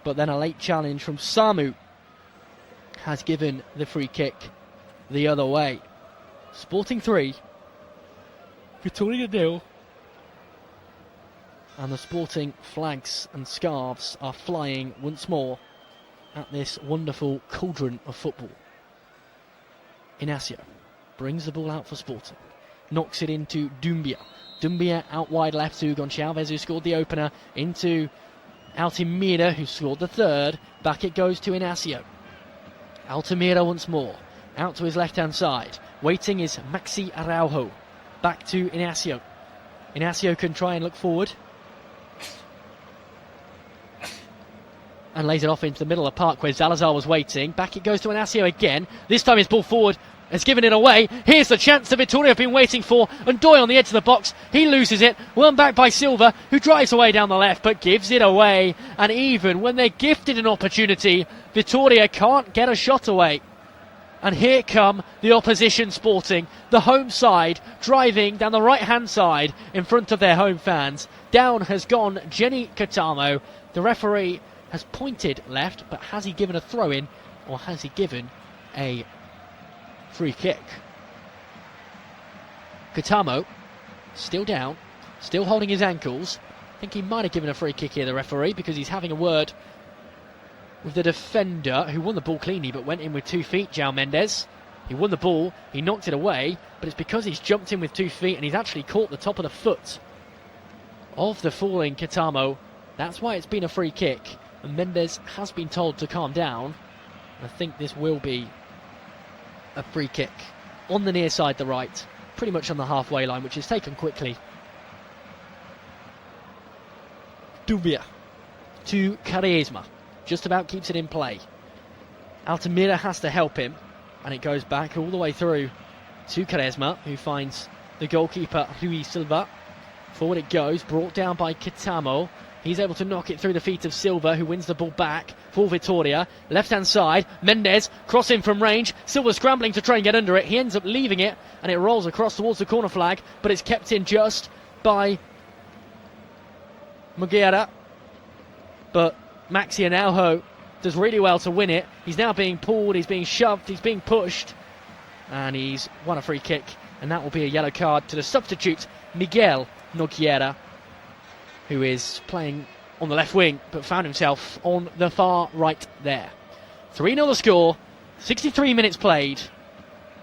but then a late challenge from Samu has given the free kick the other way. Sporting 3, Vitoria 0. And the Sporting flags and scarves are flying once more at this wonderful cauldron of football. Inacio brings the ball out for Sporting. Knocks it into Doumbia. Doumbia out wide left to Gonçalves, who scored the opener, into Altamira, who scored the third. Back it goes to Inacio. Altamira once more. Out to his left-hand side. Waiting is Maxi Araujo. Back to Inacio. Inacio can try and look forward. And lays it off into the middle of the park where Salazar was waiting. Back it goes to Inacio again. This time his ball forward has given it away. Here's the chance that Vitória have been waiting for. And Doy on the edge of the box. He loses it. Won back by Silva, who drives away down the left but gives it away. And even when they're gifted an opportunity, Vitória can't get a shot away. And here come the opposition Sporting, the home side, driving down the right-hand side in front of their home fans. Down has gone Jenny Catamo. The referee has pointed left, but has he given a throw-in or has he given a free kick? Catamo, still down, still holding his ankles. I think he might have given a free kick here, the referee, because he's having a word with the defender, who won the ball cleanly but went in with 2 feet, João Mendes. He won the ball, he knocked it away, but it's because he's jumped in with 2 feet and he's actually caught the top of the foot of the falling Catamo. That's why it's been a free kick, and Mendes has been told to calm down. I think this will be a free kick on the near side, the right, pretty much on the halfway line, which is taken quickly. Doumbia to Quaresma. Just about keeps it in play. Altamira has to help him, and it goes back all the way through to Quaresma, who finds the goalkeeper Rui Silva. Forward it goes, brought down by Catamo. He's able to knock it through the feet of Silva, who wins the ball back for Vitória. Left-hand side, Mendes crossing from range. Silva scrambling to try and get under it. He ends up leaving it, and it rolls across towards the corner flag, but it's kept in just by Muguera. But Maxi Araujo does really well to win it. He's now being pulled, he's being shoved, he's being pushed, and he's won a free kick, and that will be a yellow card to the substitute, Miguel Nogueira, who is playing on the left wing, but found himself on the far right there. 3-0 the score, 63 minutes played.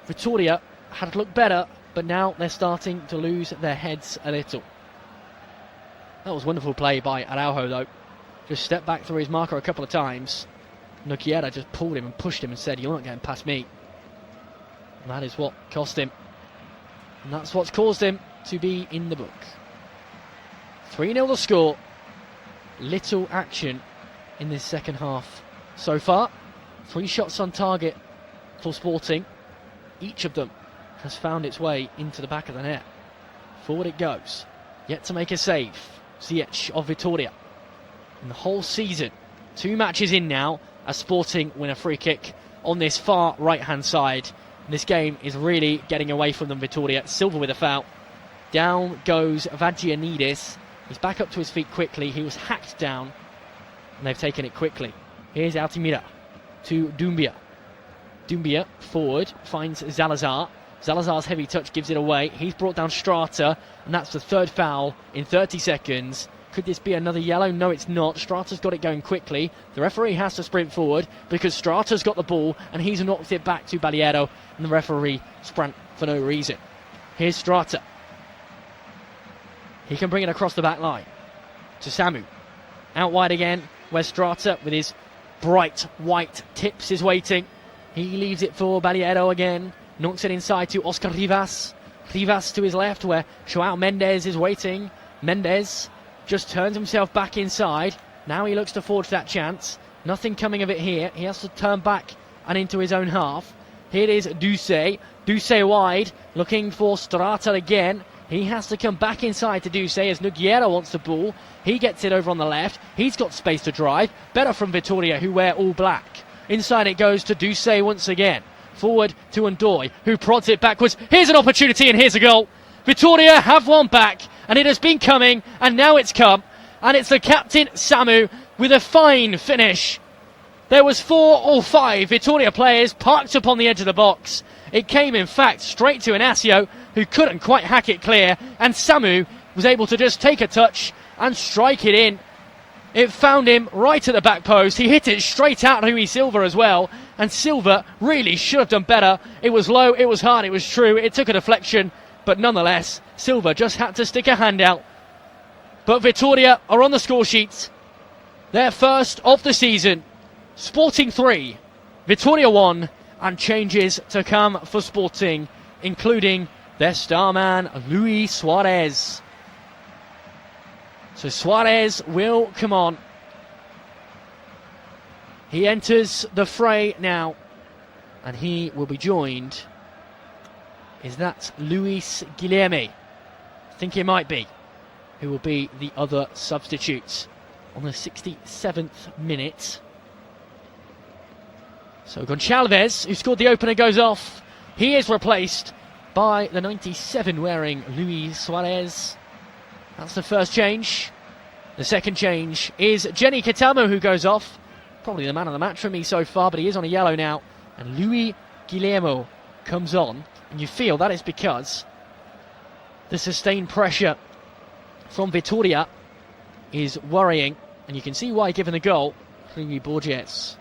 Vitória had looked better, but now they're starting to lose their heads a little. That was wonderful play by Araujo, though. Just stepped back through his marker a couple of times. Nogueira just pulled him and pushed him and said, "You're not getting past me." And that is what cost him. And that's what's caused him to be in the book. 3-0 the score. Little action in this second half so far. 3 shots on target for Sporting. Each of them has found its way into the back of the net. Forward it goes. Yet to make a save. Ziyech of Vitória. In the whole season, 2 matches in now, as Sporting win a free kick on this far right-hand side. And this game is really getting away from them, Vitória. Silva with a foul. Down goes Vagianidis. He's back up to his feet quickly. He was hacked down, and they've taken it quickly. Here's Altamira to Doumbia. Doumbia forward, finds Salazar. Salazar's heavy touch gives it away. He's brought down Strata, and that's the 3rd foul in 30 seconds. Could this be another yellow? No, it's not. Strata's got it going quickly. The referee has to sprint forward because Strata's got the ball and he's knocked it back to Balieiro, and the referee sprint for no reason. Here's Strata. He can bring it across the back line to Samu. Out wide again, where Strata, with his bright white tips, is waiting. He leaves it for Balieiro again. Knocks it inside to Oscar Rivas. Rivas to his left, where João Mendes is waiting. Mendes just turns himself back inside. Now he looks to forge that chance. Nothing coming of it here. He has to turn back and into his own half. Here it is Duce. Duce wide, looking for Strata again. He has to come back inside to Duce as Nogueira wants the ball. He gets it over on the left. He's got space to drive. Better from Vitória, who wear all black. Inside it goes to Duce once again. Forward to Ndoye, who prods it backwards. Here's an opportunity and here's a goal. Vitória have one back, and it has been coming, and now it's come. And it's the captain, Samu, with a fine finish. There was 4 or 5 Vitória players parked up on the edge of the box. It came, in fact, straight to Inacio, who couldn't quite hack it clear, and Samu was able to just take a touch and strike it in. It found him right at the back post. He hit it straight out Rui Silva as well. And Silva really should have done better. It was low, it was hard, it was true. It took a deflection. But nonetheless, Silva just had to stick a hand out. But Vitória are on the score sheet. Their first of the season. Sporting 3, Vitória 1. And changes to come for Sporting, including their star man, Luis Suarez. So Suarez will come on. He enters the fray now. And he will be joined. Is that Luis Guilherme? I think it might be. Who will be the other substitutes on the 67th minute. So Gonçalves, who scored the opener, goes off. He is replaced by the 97 wearing Luis Suarez. That's the first change. The second change is Jenny Kitamo, who goes off. Probably the man of the match for me so far, but he is on a yellow now. And Luis Guilherme comes on. And you feel that is because the sustained pressure from Vitória is worrying. And you can see why, given the goal, Rui Borges.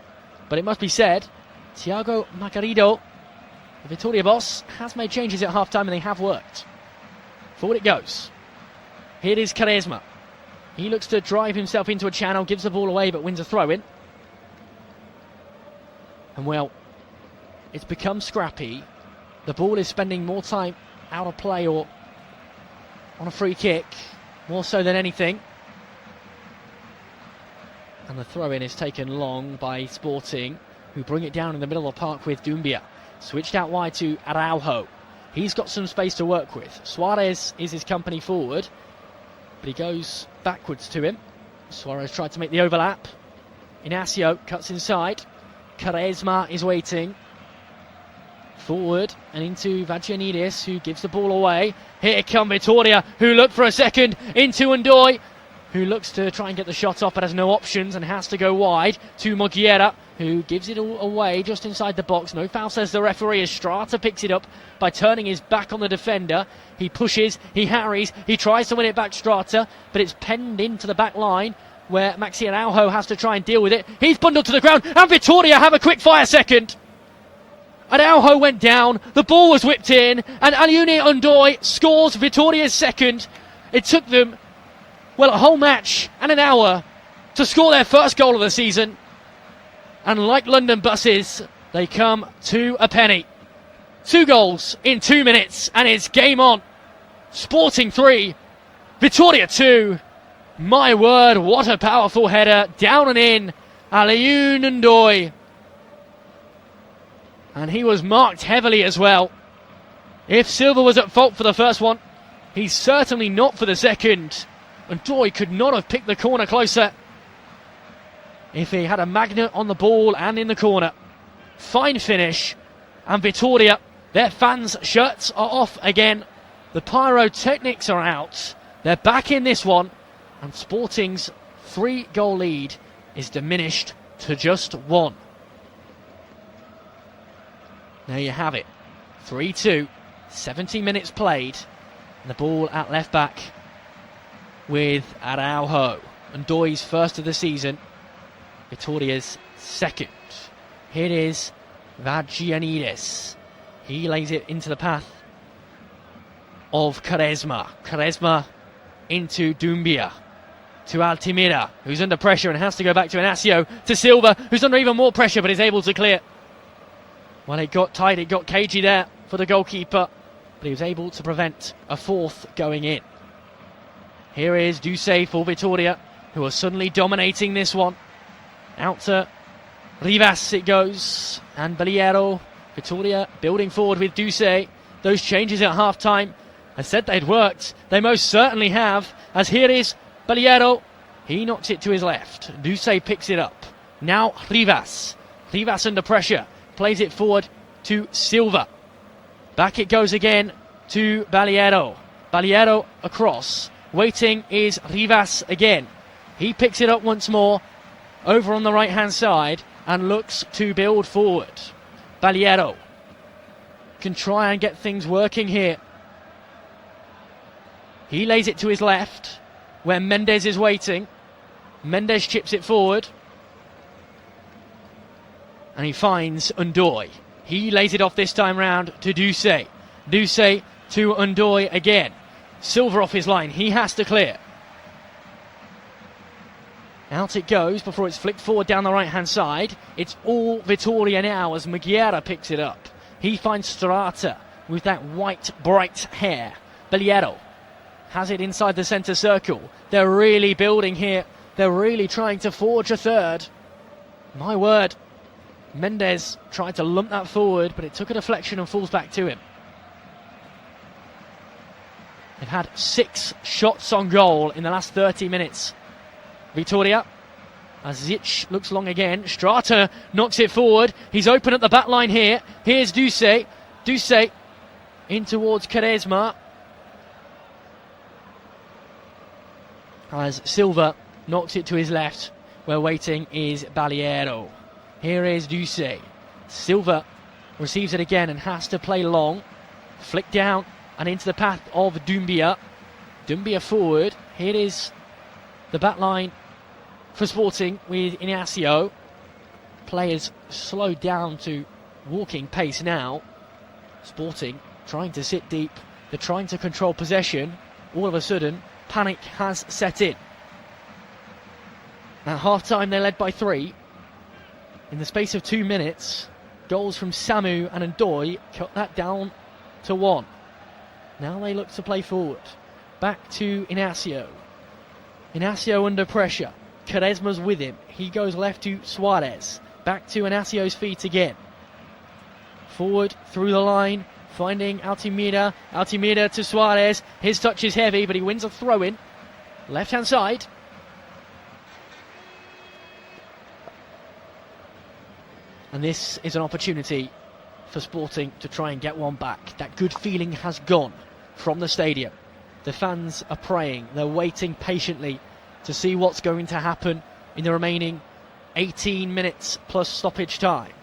But it must be said, Thiago Macarido, the Vitória boss, has made changes at half-time and they have worked. Forward it goes. Here is Quaresma. He looks to drive himself into a channel, gives the ball away but wins a throw-in. And well, it's become scrappy. The ball is spending more time out of play or on a free kick, more so than anything. And the throw-in is taken long by Sporting, who bring it down in the middle of the park with Doumbia. Switched out wide to Araujo. He's got some space to work with. Suarez is his company forward, but he goes backwards to him. Suarez tried to make the overlap. Inacio cuts inside. Quaresma is waiting. Forward and into Vagianidis, who gives the ball away. Here come Vitória, who look for a second into Ndoye, who looks to try and get the shot off but has no options and has to go wide to Moguera, who gives it all away just inside the box. No foul, says the referee, as Strata picks it up by turning his back on the defender. He pushes, he harries, he tries to win it back Strata, but it's penned into the back line where Maxi Araujo has to try and deal with it. He's bundled to the ground and Vitória have a quick fire second. Araujo went down, the ball was whipped in, and Aliune Ndoye scores Vitória's second. It took them, well, a whole match and an hour to score their first goal of the season. And like London buses, they come to a penny. 2 goals in 2 minutes, and it's game on. Sporting 3, Vitória 2. My word, what a powerful header. Down and in, Aliune Ndoye. And he was marked heavily as well. If Silva was at fault for the first one, he's certainly not for the second. And Ndoye could not have picked the corner closer if he had a magnet on the ball and in the corner. Fine finish. And Vitória, their fans' shirts are off again. The pyrotechnics are out. They're back in this one. And Sporting's 3-goal lead is diminished to just 1. There you have it. 3-2. 70 minutes played. And the ball at left back with Araujo. And Ndoye's first of the season. Vitória's second. Here it is Vagianidis. He lays it into the path of Quaresma. Quaresma into Doumbia. To Altimira, who's under pressure and has to go back to Inacio. To Silva, who's under even more pressure but is able to clear. Well, it got tight, it got cagey there for the goalkeeper, but he was able to prevent a fourth going in. Here is Duce for Vitória, who are suddenly dominating this one. Out to Rivas it goes, and Baliero. Vitória building forward with Duce. Those changes at half-time, I said they'd worked. They most certainly have, as here is Baliero. He knocks it to his left. Duce picks it up. Now Rivas. Rivas under pressure. Plays it forward to Silva. Back it goes again to Baliero. Baliero across. Waiting is Rivas again. He picks it up once more over on the right hand side and looks to build forward. Baliero can try and get things working here. He lays it to his left. where Mendes is waiting. Mendes chips it forward. And he finds Undoy. He lays it off this time round to Doucet. Doucet to Undoy again. Silva off his line. He has to clear. Out it goes before it's flicked forward down the right-hand side. It's all Vitoria now as Maguire picks it up. He finds Strata with that white, bright hair. Belliero has it inside the centre circle. They're really building here. They're really trying to forge a third. My word. Mendes tried to lump that forward, but it took a deflection and falls back to him. They've had 6 shots on goal in the last 30 minutes. Vitoria, as Zic looks long again. Strata knocks it forward. He's open at the back line here. Here's Doucet. Doucet in towards Quaresma. As Silva knocks it to his left, where waiting is Belliero. Here is Doucet. Silva receives it again and has to play long. Flick down and into the path of Doumbia. Doumbia forward. Here is the back line for Sporting with Inacio. Players slowed down to walking pace now. Sporting trying to sit deep. They're trying to control possession. All of a sudden, panic has set in. At half-time, they led by 3. In the space of 2 minutes, goals from Samu and Ndoye cut that down to 1. Now they look to play forward. Back to Inacio. Inacio under pressure. Quaresma's with him. He goes left to Suarez. Back to Inacio's feet again. Forward through the line. Finding Altimira. Altimira to Suarez. His touch is heavy, but he wins a throw-in. Left-hand side. And this is an opportunity for Sporting to try and get one back. That good feeling has gone from the stadium. The fans are praying. They're waiting patiently to see what's going to happen in the remaining 18 minutes plus stoppage time.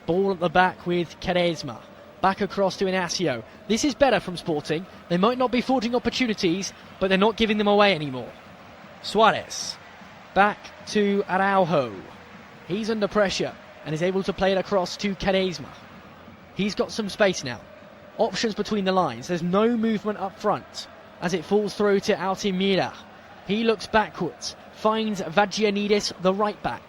Ball at the back with Quaresma. Back across to Inacio. This is better from Sporting. They might not be forging opportunities, but they're not giving them away anymore. Suarez. Back to Araujo. He's under pressure and is able to play it across to Quaresma. He's got some space now. Options between the lines. There's no movement up front as it falls through to Altimira. He looks backwards, finds Vagianidis, the right back,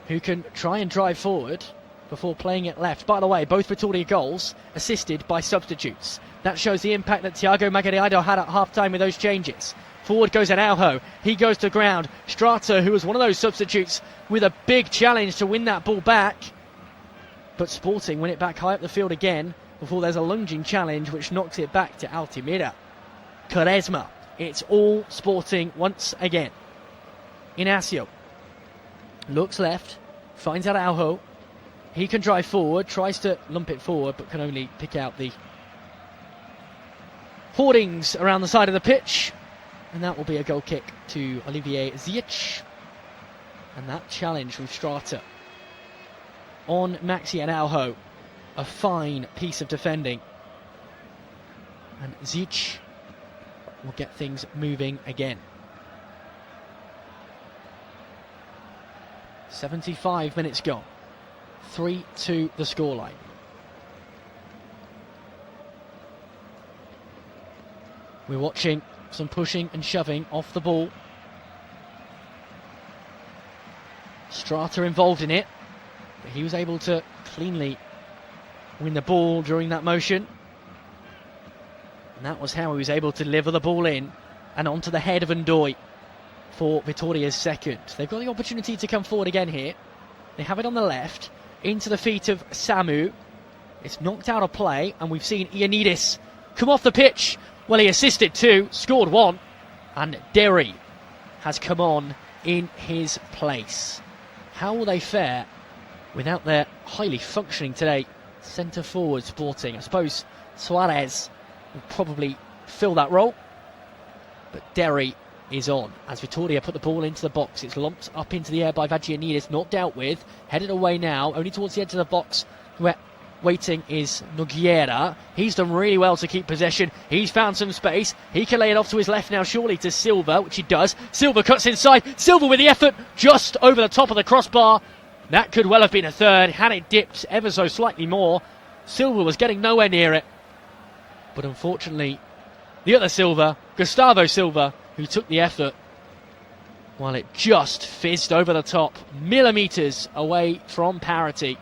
who can try and drive forward before playing it left. By the way, both Vitoria goals assisted by substitutes. That shows the impact that Thiago Magariado had at half-time with those changes. Forward goes Araujo. He goes to ground. Strata, who was one of those substitutes, with a big challenge to win that ball back. But Sporting win it back high up the field again before there's a lunging challenge which knocks it back to Altimira. Quaresma. It's all Sporting once again. Inacio looks left, finds Araujo. He can drive forward, tries to lump it forward, but can only pick out the hoardings around the side of the pitch. And that will be a goal kick to Olivier Zic. And that challenge from Strata on Maxi Araujo. A fine piece of defending. And Zic will get things moving again. 75 minutes gone. 3-2 the scoreline. We're watching some pushing and shoving off the ball. Strata involved in it, but he was able to cleanly win the ball during that motion. And that was how he was able to deliver the ball in and onto the head of Ndoye for Vitoria's second. They've got the opportunity to come forward again here. They have it on the left, into the feet of Samu. It's knocked out of play, and we've seen Ioannidis come off the pitch. Well, he assisted too, scored one, and Derry has come on in his place. How will they fare without their highly functioning today centre forward Sporting? I suppose Suarez will probably fill that role, but Derry is on as Vitoria put the ball into the box. It's lumped up into the air by Vagianidis, not dealt with, headed away now, only towards the edge of the box where waiting is Nogueira. He's done really well to keep possession. He's found some space. He can lay it off to his left now, surely to Silva, which he does. Silva cuts inside. Silva with the effort, just over the top of the crossbar. That could well have been a third, had it dipped ever so slightly more. Silva was getting nowhere near it. But unfortunately, the other Silva, Gustavo Silva, who took the effort, while it just fizzed over the top, millimetres away from parity.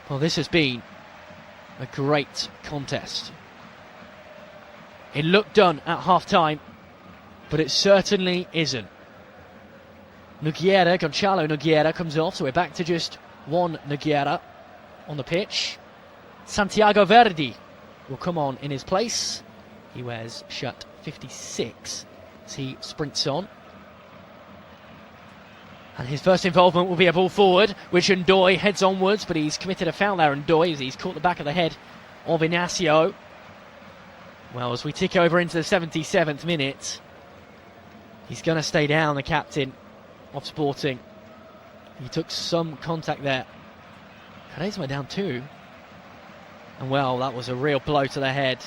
Well, this has been a great contest. It looked done at half-time, but it certainly isn't. Nogueira, Gonçalo Nogueira comes off, so we're back to just one Nogueira on the pitch. Santiago Verdi will come on in his place. He wears shirt 56 as he sprints on. And his first involvement will be a ball forward, which Ndoye heads onwards, but he's committed a foul there, Ndoye, as he's caught the back of the head of Inacio. Well, as we tick over into the 77th minute, he's going to stay down, the captain of Sporting. He took some contact there. Quaresma down 2. And well, that was a real blow to the head.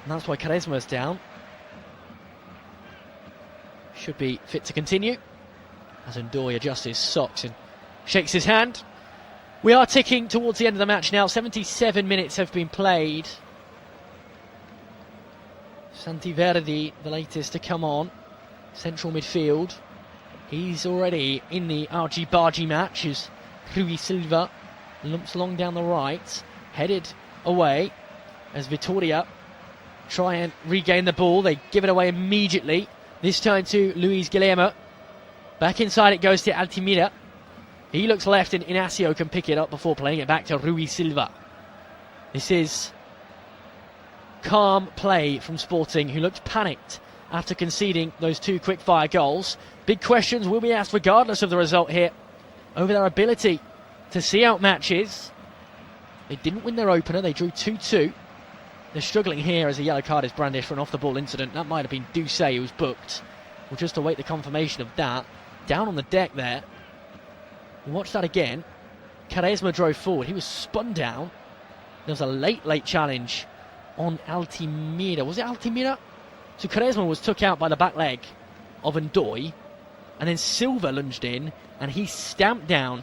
And that's why Quaresma's down. Should be fit to continue, as Ndoye adjusts his socks and shakes his hand. We are ticking towards the end of the match now. 77 minutes have been played. Santi Verdi, the latest to come on. Central midfield. He's already in the argy-bargy match as Rui Silva lumps along down the right. Headed away as Vitória try and regain the ball. They give it away immediately. This time to Luis Guilherme. Back inside it goes to Altimira. He looks left and Inacio can pick it up before playing it back to Rui Silva. This is calm play from Sporting, who looked panicked after conceding those 2 quick-fire goals. Big questions will be asked regardless of the result here over their ability to see out matches. They didn't win their opener, they drew 2-2. They're struggling here as a yellow card is brandished for an off-the-ball incident. That might have been Doucet who was booked. We'll just await the confirmation of that. Down on the deck there. Watch that again. Quaresma drove forward. He was spun down. There was a late challenge on Altimira. Was it Altimira? So Quaresma was took out by the back leg of Ndoye. And then Silva lunged in and he stamped down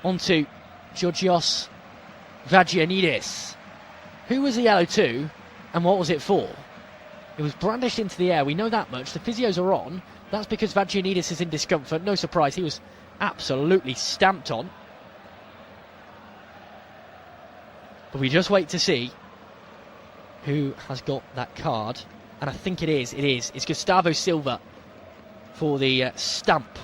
onto Georgios Vagianides. Who was the yellow to, and what was it for? It was brandished into the air, we know that much. The physios are on. That's because Vagianides is in discomfort. No surprise, he was absolutely stamped on. But we just wait to see who has got that card. And I think it is. It's Gustavo Silva for the stamp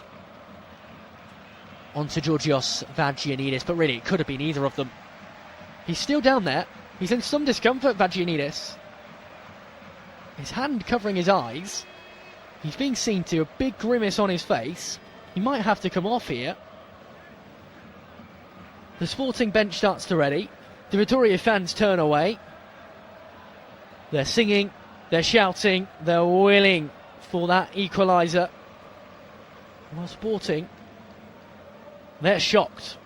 onto Georgios Vagianides. But really, it could have been either of them. He's still down there. He's in some discomfort, Vagianides. His hand covering his eyes. He's being seen to, a big grimace on his face. He might have to come off here. The Sporting bench starts to ready. The Vitória fans turn away. They're singing, they're shouting, they're willing for that equaliser. While Sporting, they're shocked.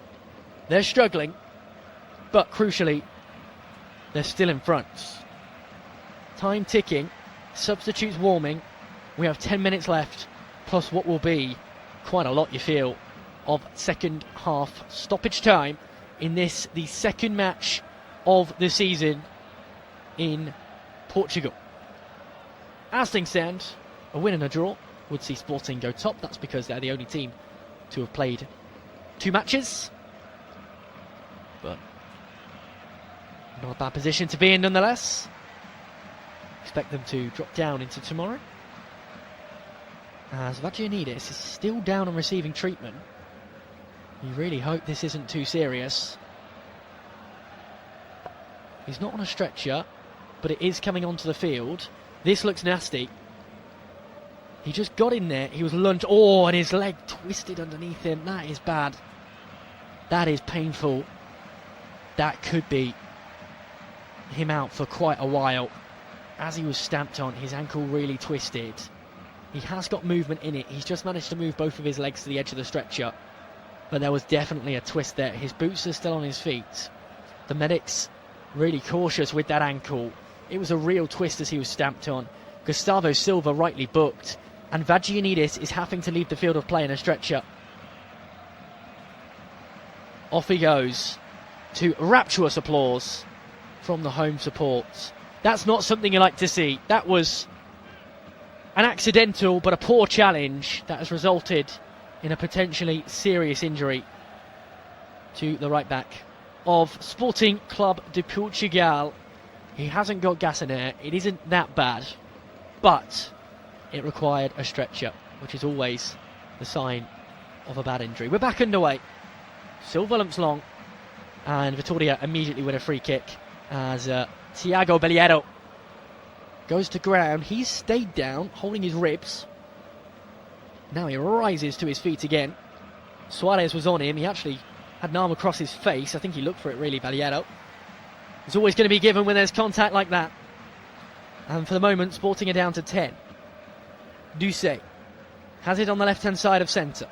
They're struggling. But crucially, they're still in front. Time ticking, substitutes warming. We have 10 minutes left, plus what will be quite a lot, you feel, of second half stoppage time in this, the second match of the season in Portugal. As things stand, a win and a draw would see Sporting go top. That's because they're the only team to have played 2 matches. But not a bad position to be in nonetheless. Expect them to drop down into tomorrow, as Vagianides is still down and receiving treatment. You really hope this isn't too serious. He's not on a stretcher, but it is coming onto the field. This looks nasty. He just got in there, he was lunged, and his leg twisted underneath him. That is bad. That is painful. That could be him out for quite a while. As he was stamped on, his ankle really twisted. He has got movement in it. He's just managed to move both of his legs to the edge of the stretcher. but there was definitely a twist there. His boots are still on his feet. The medics really cautious with that ankle. It was a real twist as he was stamped on. Gustavo Silva rightly booked, and Vagianidis is having to leave the field of play in a stretcher. Off he goes to rapturous applause from the home support. That's not something you like to see. That was an accidental but a poor challenge that has resulted in a potentially serious injury to the right back of Sporting Club de Portugal. He hasn't got gas in air. It isn't that bad, but it required a stretcher, which is always the sign of a bad injury. We're back underway. Silva limps long, and Vitória immediately with a free kick as Thiago Belleiro goes to ground. He's stayed down, holding his ribs. Now he rises to his feet again. Suarez was on him. He actually had an arm across his face. I think he looked for it, really, Belleiro. It's always going to be given when there's contact like that. And for the moment, Sporting are down to 10. Ducey has it on the left-hand side of centre.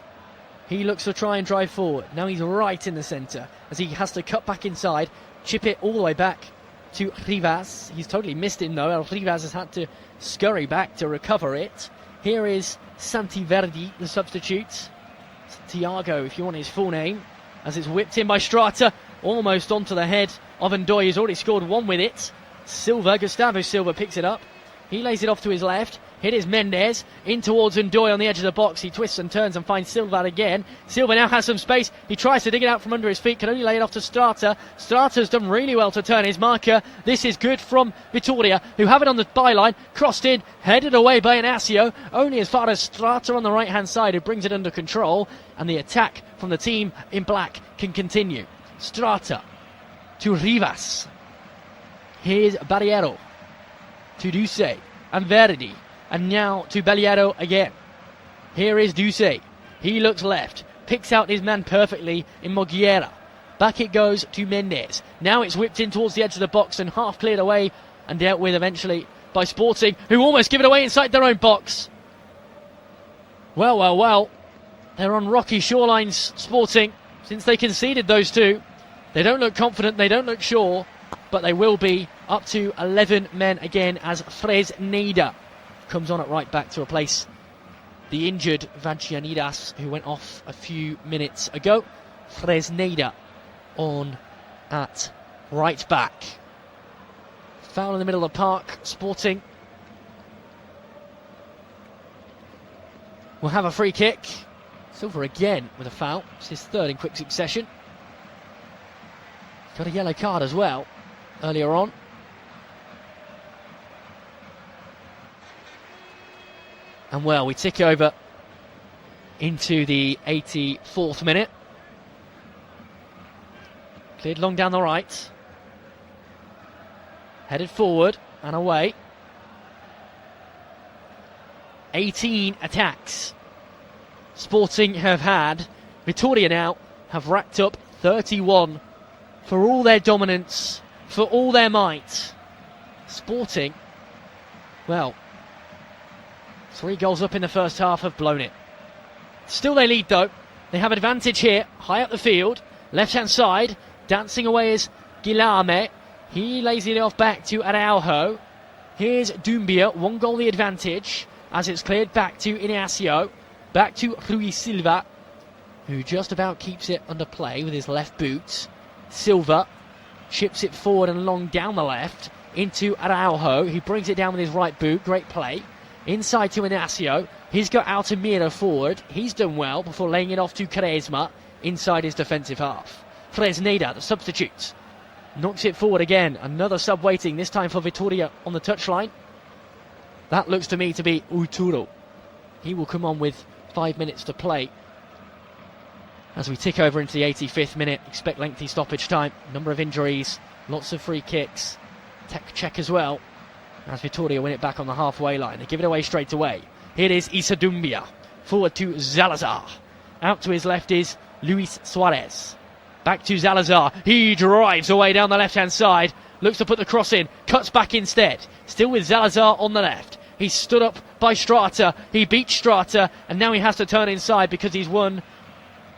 He looks to try and drive forward. Now he's right in the centre as he has to cut back inside, chip it all the way back to Rivas. He's totally missed him though. Rivas has had to scurry back to recover it. Here is Santi Verdi, the substitute. Thiago, if you want his full name, as it's whipped in by Strata, almost onto the head of Ndoye. He's already scored one with it. Gustavo Silva picks it up. He lays it off to his left. Here is Mendes in towards Ndoye on the edge of the box. He twists and turns and finds Silva again. Silva now has some space. He tries to dig it out from under his feet, can only lay it off to Strata. Strata's done really well to turn his marker. This is good from Vitória, who have it on the byline. Crossed in, headed away by Inácio. Only as far as Strata on the right hand side, who brings it under control. And the attack from the team in black can continue. Strata to Rivas. Here's Barriero to Ducey and Verdi. And now to Belleiro again. Here is Ducey. He looks left. Picks out his man perfectly in Moguera. Back it goes to Mendes. Now it's whipped in towards the edge of the box and half cleared away and dealt with eventually by Sporting, who almost give it away inside their own box. Well. They're on rocky shorelines, Sporting, since they conceded those two. They don't look confident, they don't look sure, but they will be up to 11 men again as Fresneda comes on at right back to replace the injured Vagianidas, who went off a few minutes ago. Fresneda on at right back. Foul in the middle of the park. Sporting will have a free kick. Silva again with a foul. It's his third in quick succession. Got a yellow card as well earlier on. And well, we tick over into the 84th minute. Cleared long down the right. Headed forward and away. 18 attacks Sporting have had. Vitória now have racked up 31 for all their dominance, for all their might. Sporting, well, 3 goals up in the first half, have blown it. Still they lead though. They have advantage here, high up the field. Left-hand side, dancing away is Guilherme. He lays it off back to Araujo. Here's Dumbia, 1 goal the advantage, as it's cleared back to Inácio. Back to Rui Silva, who just about keeps it under play with his left boot. Silva chips it forward and long down the left into Araujo. He brings it down with his right boot. Great play. Inside to Inácio. He's got Altamira forward. He's done well before laying it off to Quaresma inside his defensive half. Fresneda, the substitute, knocks it forward again. Another sub waiting, this time for Vitória on the touchline. That looks to me to be Uturo. He will come on with 5 minutes to play. As we tick over into the 85th minute, expect lengthy stoppage time. Number of injuries, lots of free kicks. Tech check as well, as Vitória win it back on the halfway line. They give it away straight away. Here is Issa Dumbia. Forward to Zalazar. Out to his left is Luis Suarez. Back to Zalazar. He drives away down the left-hand side. Looks to put the cross in. Cuts back instead. Still with Zalazar on the left. He's stood up by Strata. He beat Strata. And now he has to turn inside because he's won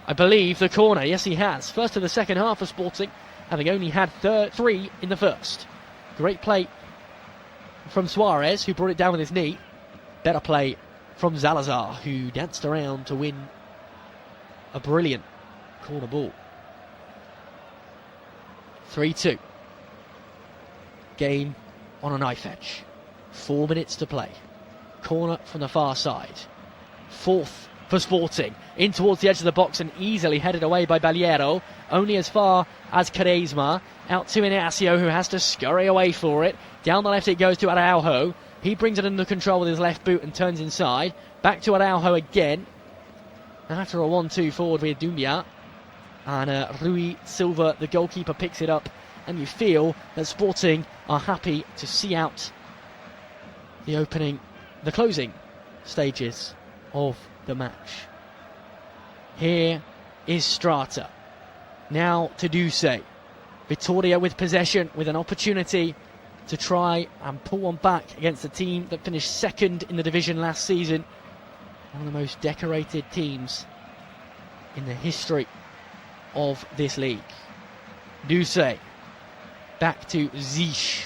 I believe, the corner. Yes, he has. First of the second half for Sporting, having only had 3 in the first. Great play from Suarez, who brought it down with his knee. Better play from Salazar, who danced around to win a brilliant corner ball. 3-2. Game on a knife edge. 4 minutes to play. Corner from the far side. Fourth for Sporting. In towards the edge of the box and easily headed away by Baliero. Only as far as Quaresma. Out to Inacio, who has to scurry away for it. Down the left it goes to Araujo. He brings it under control with his left boot and turns inside. Back to Araujo again. After a 1-2 forward with Dumbia. And Rui Silva, the goalkeeper, picks it up. And you feel that Sporting are happy to see out the closing stages of the match. Here is Strata. Now to Duce. Vitoria with possession, with an opportunity to try and pull one back against a team that finished second in the division last season. One of the most decorated teams in the history of this league. Duce. Back to Zish.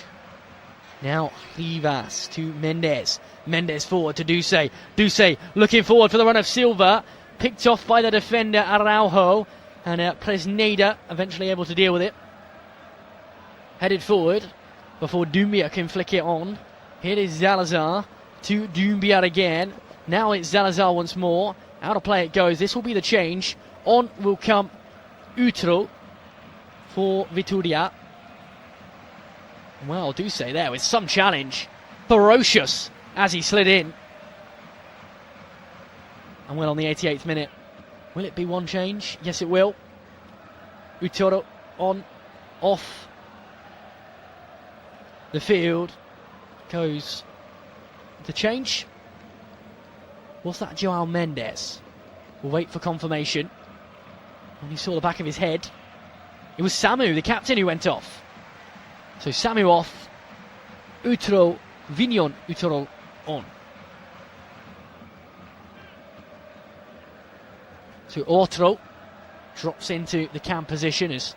Now Rivas to Mendes. Mendes forward to Duce. Duce looking forward for the run of Silva. Picked off by the defender Araujo. And Presneda eventually able to deal with it. Headed forward before Dumbia can flick it on. Here is Salazar to Dumbia again. Now it's Salazar once more. Out of play it goes. This will be the change. On will come Utro for Vitoria. Well, Duce there with some challenge. Ferocious as he slid in. And well, on the 88th minute, will it be one change? Yes, it will. Utoro on, off the field goes the change. Was that Joao Mendes? We'll wait for confirmation. When he saw the back of his head, it was Samu, the captain, who went off. So Samu off, Utro, Vignon, Utro on. So Otro drops into the cam position as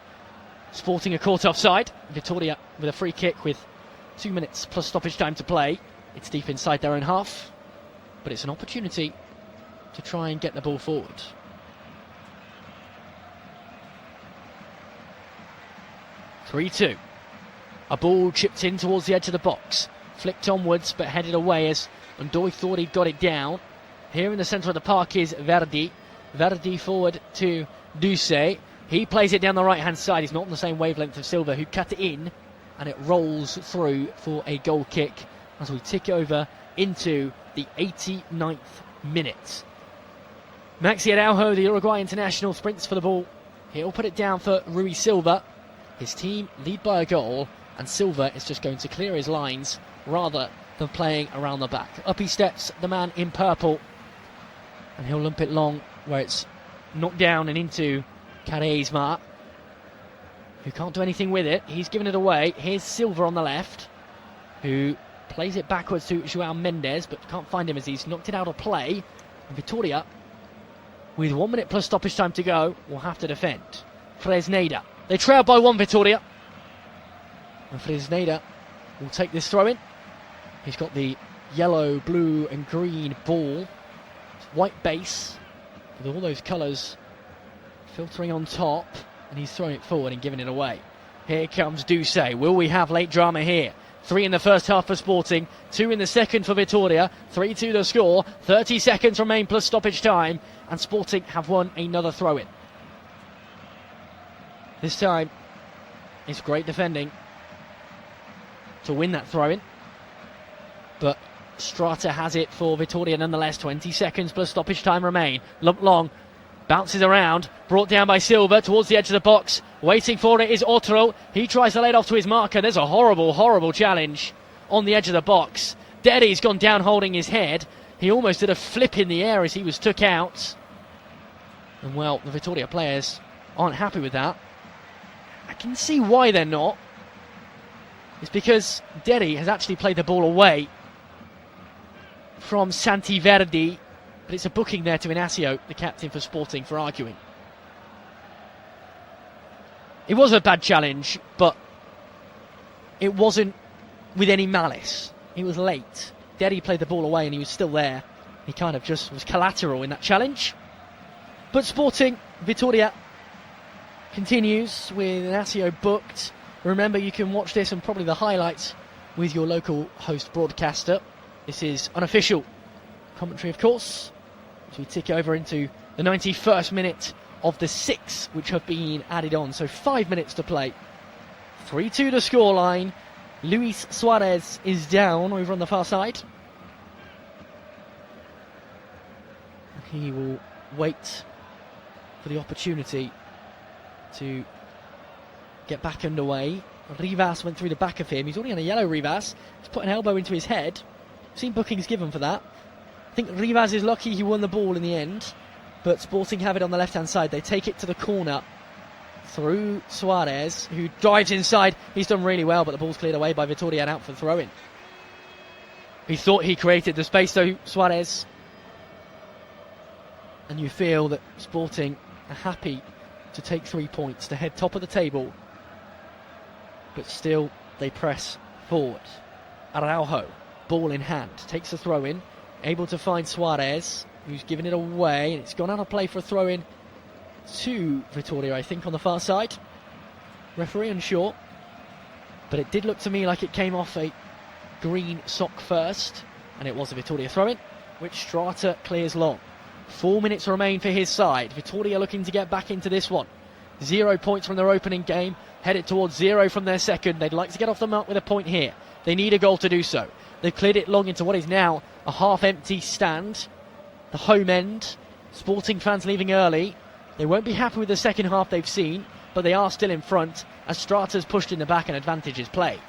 Sporting are caught offside. Vitoria with a free kick with 2 minutes plus stoppage time to play. It's deep inside their own half, but it's an opportunity to try and get the ball forward. (3-2). A ball chipped in towards the edge of the box. Flicked onwards, but headed away as Ndoye thought he'd got it down. Here in the centre of the park is Verdi. Verdi forward to Duce. He plays it down the right-hand side. He's not on the same wavelength of Silva, who cut it in, and it rolls through for a goal kick as we tick over into the 89th minute. Maxi Araujo, the Uruguay international, sprints for the ball. He'll put it down for Rui Silva. His team lead by a goal, and Silva is just going to clear his lines rather than playing around the back. Up he steps, the man in purple, and he'll lump it long where it's knocked down and into Quaresma, who can't do anything with it. He's given it away. Here's Silva on the left, who plays it backwards to Joao Mendes, but can't find him as he's knocked it out of play. And Vitoria, with 1 minute plus stoppage time to go, will have to defend. Fresneda. They trail by 1, Vitoria. And Fresneda will take this throw in. He's got the yellow, blue and green ball. It's white base with all those colours filtering on top. And he's throwing it forward and giving it away. Here comes Duce. Will we have late drama here? 3 in the first half for Sporting, 2 in the second for Vitoria, 3-2 the score, 30 seconds remain plus stoppage time, and Sporting have won another throw-in. This time, it's great defending to win that throw-in, but Strata has it for Vitoria nonetheless. 20 seconds plus stoppage time remain. Lump long, bounces around, brought down by Silva towards the edge of the box. Waiting for it is Otro. He tries to lay it off to his marker. There's a horrible, horrible challenge on the edge of the box. Dedi's gone down holding his head. He almost did a flip in the air as he was took out. And well, the Vitoria players aren't happy with that. I can see why they're not. It's because Dedi has actually played the ball away from Santi Verdi. But it's a booking there to Inacio, the captain for Sporting, for arguing. It was a bad challenge, but it wasn't with any malice. It was late. Derry played the ball away and he was still there. He kind of just was collateral in that challenge. But Sporting Vitoria continues with Inacio booked. Remember, you can watch this and probably the highlights with your local host broadcaster. This is unofficial commentary, of course, as we tick over into the 91st minute of the 6 which have been added on. So 5 minutes to play. 3-2 the scoreline. Luis Suarez is down over on the far side. He will wait for the opportunity to get back underway. Rivas went through the back of him. He's already on a yellow, Rivas. He's put an elbow into his head. Seen bookings given for that. I think Rivas is lucky he won the ball in the end. But Sporting have it on the left-hand side. They take it to the corner through Suarez, who drives inside. He's done really well, but the ball's cleared away by Vitoria and out for the throw-in. He thought he created the space, though, Suarez. And you feel that Sporting are happy to take 3 points to head top of the table. But still, they press forward. Araujo, ball in hand, takes the throw-in. Able to find Suarez, who's given it away. And it's gone out of play for a throw-in to Vitoria, I think, on the far side. Referee unsure. But it did look to me like it came off a green sock first. And it was a Vitoria throw-in, which Strata clears long. 4 minutes remain for his side. Vitoria looking to get back into this one. 0 points from their opening game, headed towards 0 from their second. They'd like to get off the mark with a point here. They need a goal to do so. They've cleared it long into what is now a half-empty stand. The home end. Sporting fans leaving early. They won't be happy with the second half they've seen, but they are still in front as Strata's pushed in the back and advantage is played.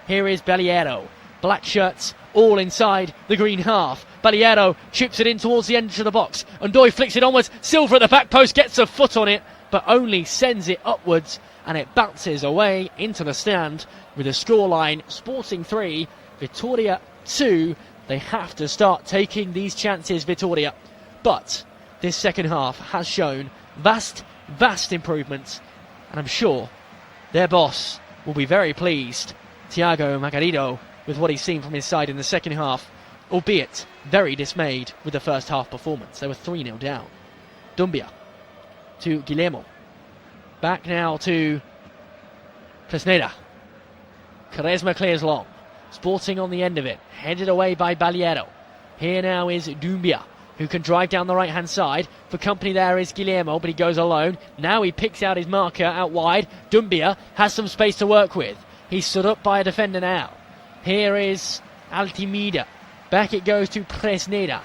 Here is Belliero. Black shirts all inside the green half. Belliero chips it in towards the edge of the box. Ndoye flicks it onwards. Silva at the back post gets a foot on it, but only sends it upwards, and it bounces away into the stand with a scoreline Sporting 3, Vitoria 2. They have to start taking these chances, Vitoria. But this second half has shown vast improvements, and I'm sure their boss will be very pleased, Thiago Margarido, with what he's seen from his side in the second half, albeit very dismayed with the first half performance. They were 3-0 down. Dumbia to Guillermo. Back now to Fresneda. Quaresma clears long. Sporting on the end of it. Headed away by Belliero. Here now is Dumbia, who can drive down the right-hand side. For company there is Guillermo, but he goes alone. Now he picks out his marker out wide. Dumbia has some space to work with. He's stood up by a defender now. Here is Altimida. Back it goes to Fresneda.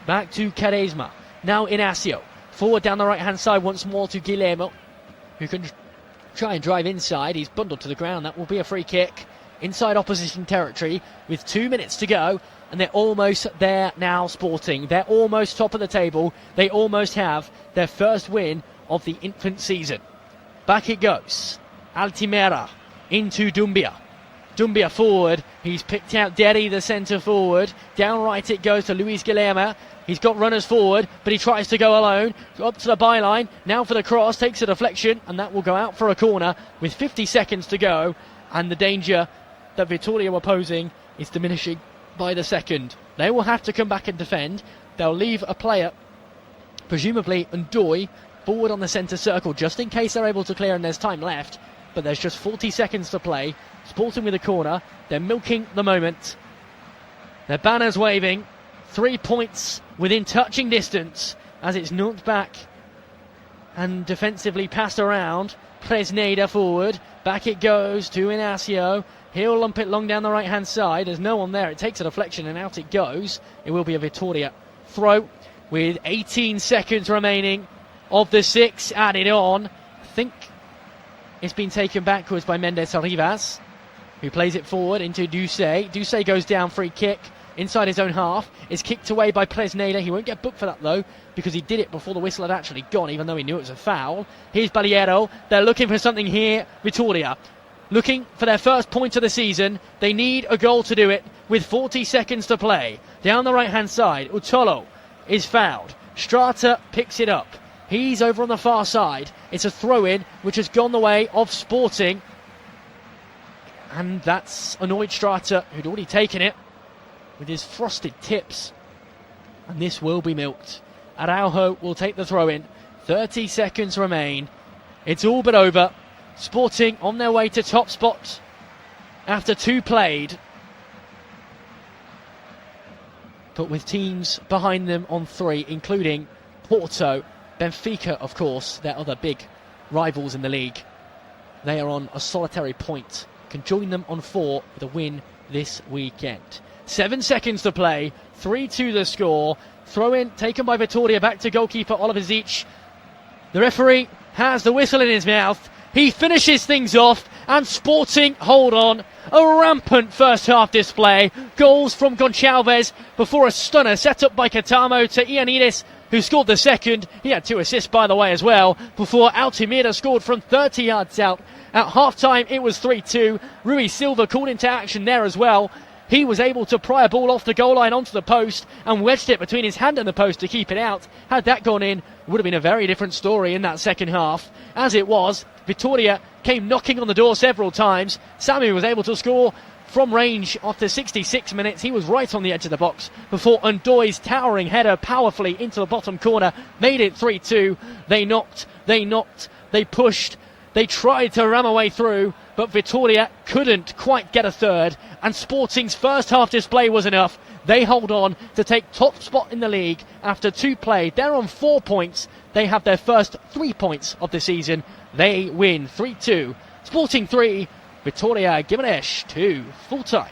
Back to Quaresma. Now Inacio. Forward down the right-hand side once more to Guillermo, who can try and drive inside. He's bundled to the ground. That will be a free kick inside opposition territory with 2 minutes to go. And they're almost there now, Sporting. They're almost top of the table. They almost have their first win of the infant season. Back it goes. Altimera into Dumbia. Dumbia forward. He's picked out Derry, the centre forward. Down right it goes to Luis Guillermo. He's got runners forward, but he tries to go alone. Up to the byline. Now for the cross. Takes a deflection, and that will go out for a corner with 50 seconds to go. And the danger that Vitoria were posing is diminishing by the second. They will have to come back and defend. They'll leave a player, presumably Ndoye, forward on the centre circle, just in case they're able to clear and there's time left. But there's just 40 seconds to play. Sporting with a corner. They're milking the moment. Their banners waving. 3 points within touching distance as it's knocked back and defensively passed around. Fresneda forward. Back it goes to Inacio. He'll lump it long down the right-hand side. There's no one there. It takes a deflection and out it goes. It will be a Vitoria throw with 18 seconds remaining of the 6 added on. I think it's been taken backwards by Mendes Rivas, who plays it forward into Ducey. Ducey goes down, free kick inside his own half. It's kicked away by Fresneda. He won't get booked for that though, because he did it before the whistle had actually gone, even though he knew it was a foul. Here's Belliero. They're looking for something here. Vitoria looking for their first point of the season. They need a goal to do it with 40 seconds to play. Down the right-hand side, Utolo is fouled. Strata picks it up. He's over on the far side. It's a throw-in which has gone the way of Sporting. And that's annoyed Strata, who'd already taken it with his frosted tips. And this will be milked. Araujo will take the throw-in. 30 seconds remain. It's all but over. Sporting on their way to top spot after 2 played. But with teams behind them on 3, including Porto, Benfica, of course, their other big rivals in the league. They are on a solitary point. Can join them on 4 with a win this weekend. 7 seconds to play. 3-2 the score. Throw in taken by Vitória, back to goalkeeper Oliver Zic. The referee has the whistle in his mouth. He finishes things off, and Sporting hold on. A rampant first half display. Goals from Gonçalves before a stunner set up by Katamo to Ioannidis, who scored the second. He had 2 assists, by the way, as well, before Altimira scored from 30 yards out. At half-time, it was 3-2. Rui Silva called into action there as well. He was able to pry a ball off the goal line onto the post and wedged it between his hand and the post to keep it out. Had that gone in, it would have been a very different story in that second half. As it was, Vitória came knocking on the door several times. Sami was able to score from range after 66 minutes. He was right on the edge of the box before Undoi's towering header powerfully into the bottom corner made it 3-2. They knocked, they pushed, they tried to ram away through, but Vitória couldn't quite get a third, and Sporting's first half display was enough. They hold on to take top spot in the league after 2 played. They're on 4 points. They have their first 3 points of the season. They win 3-2. Sporting 3, Vitória Guimarães 2, full time.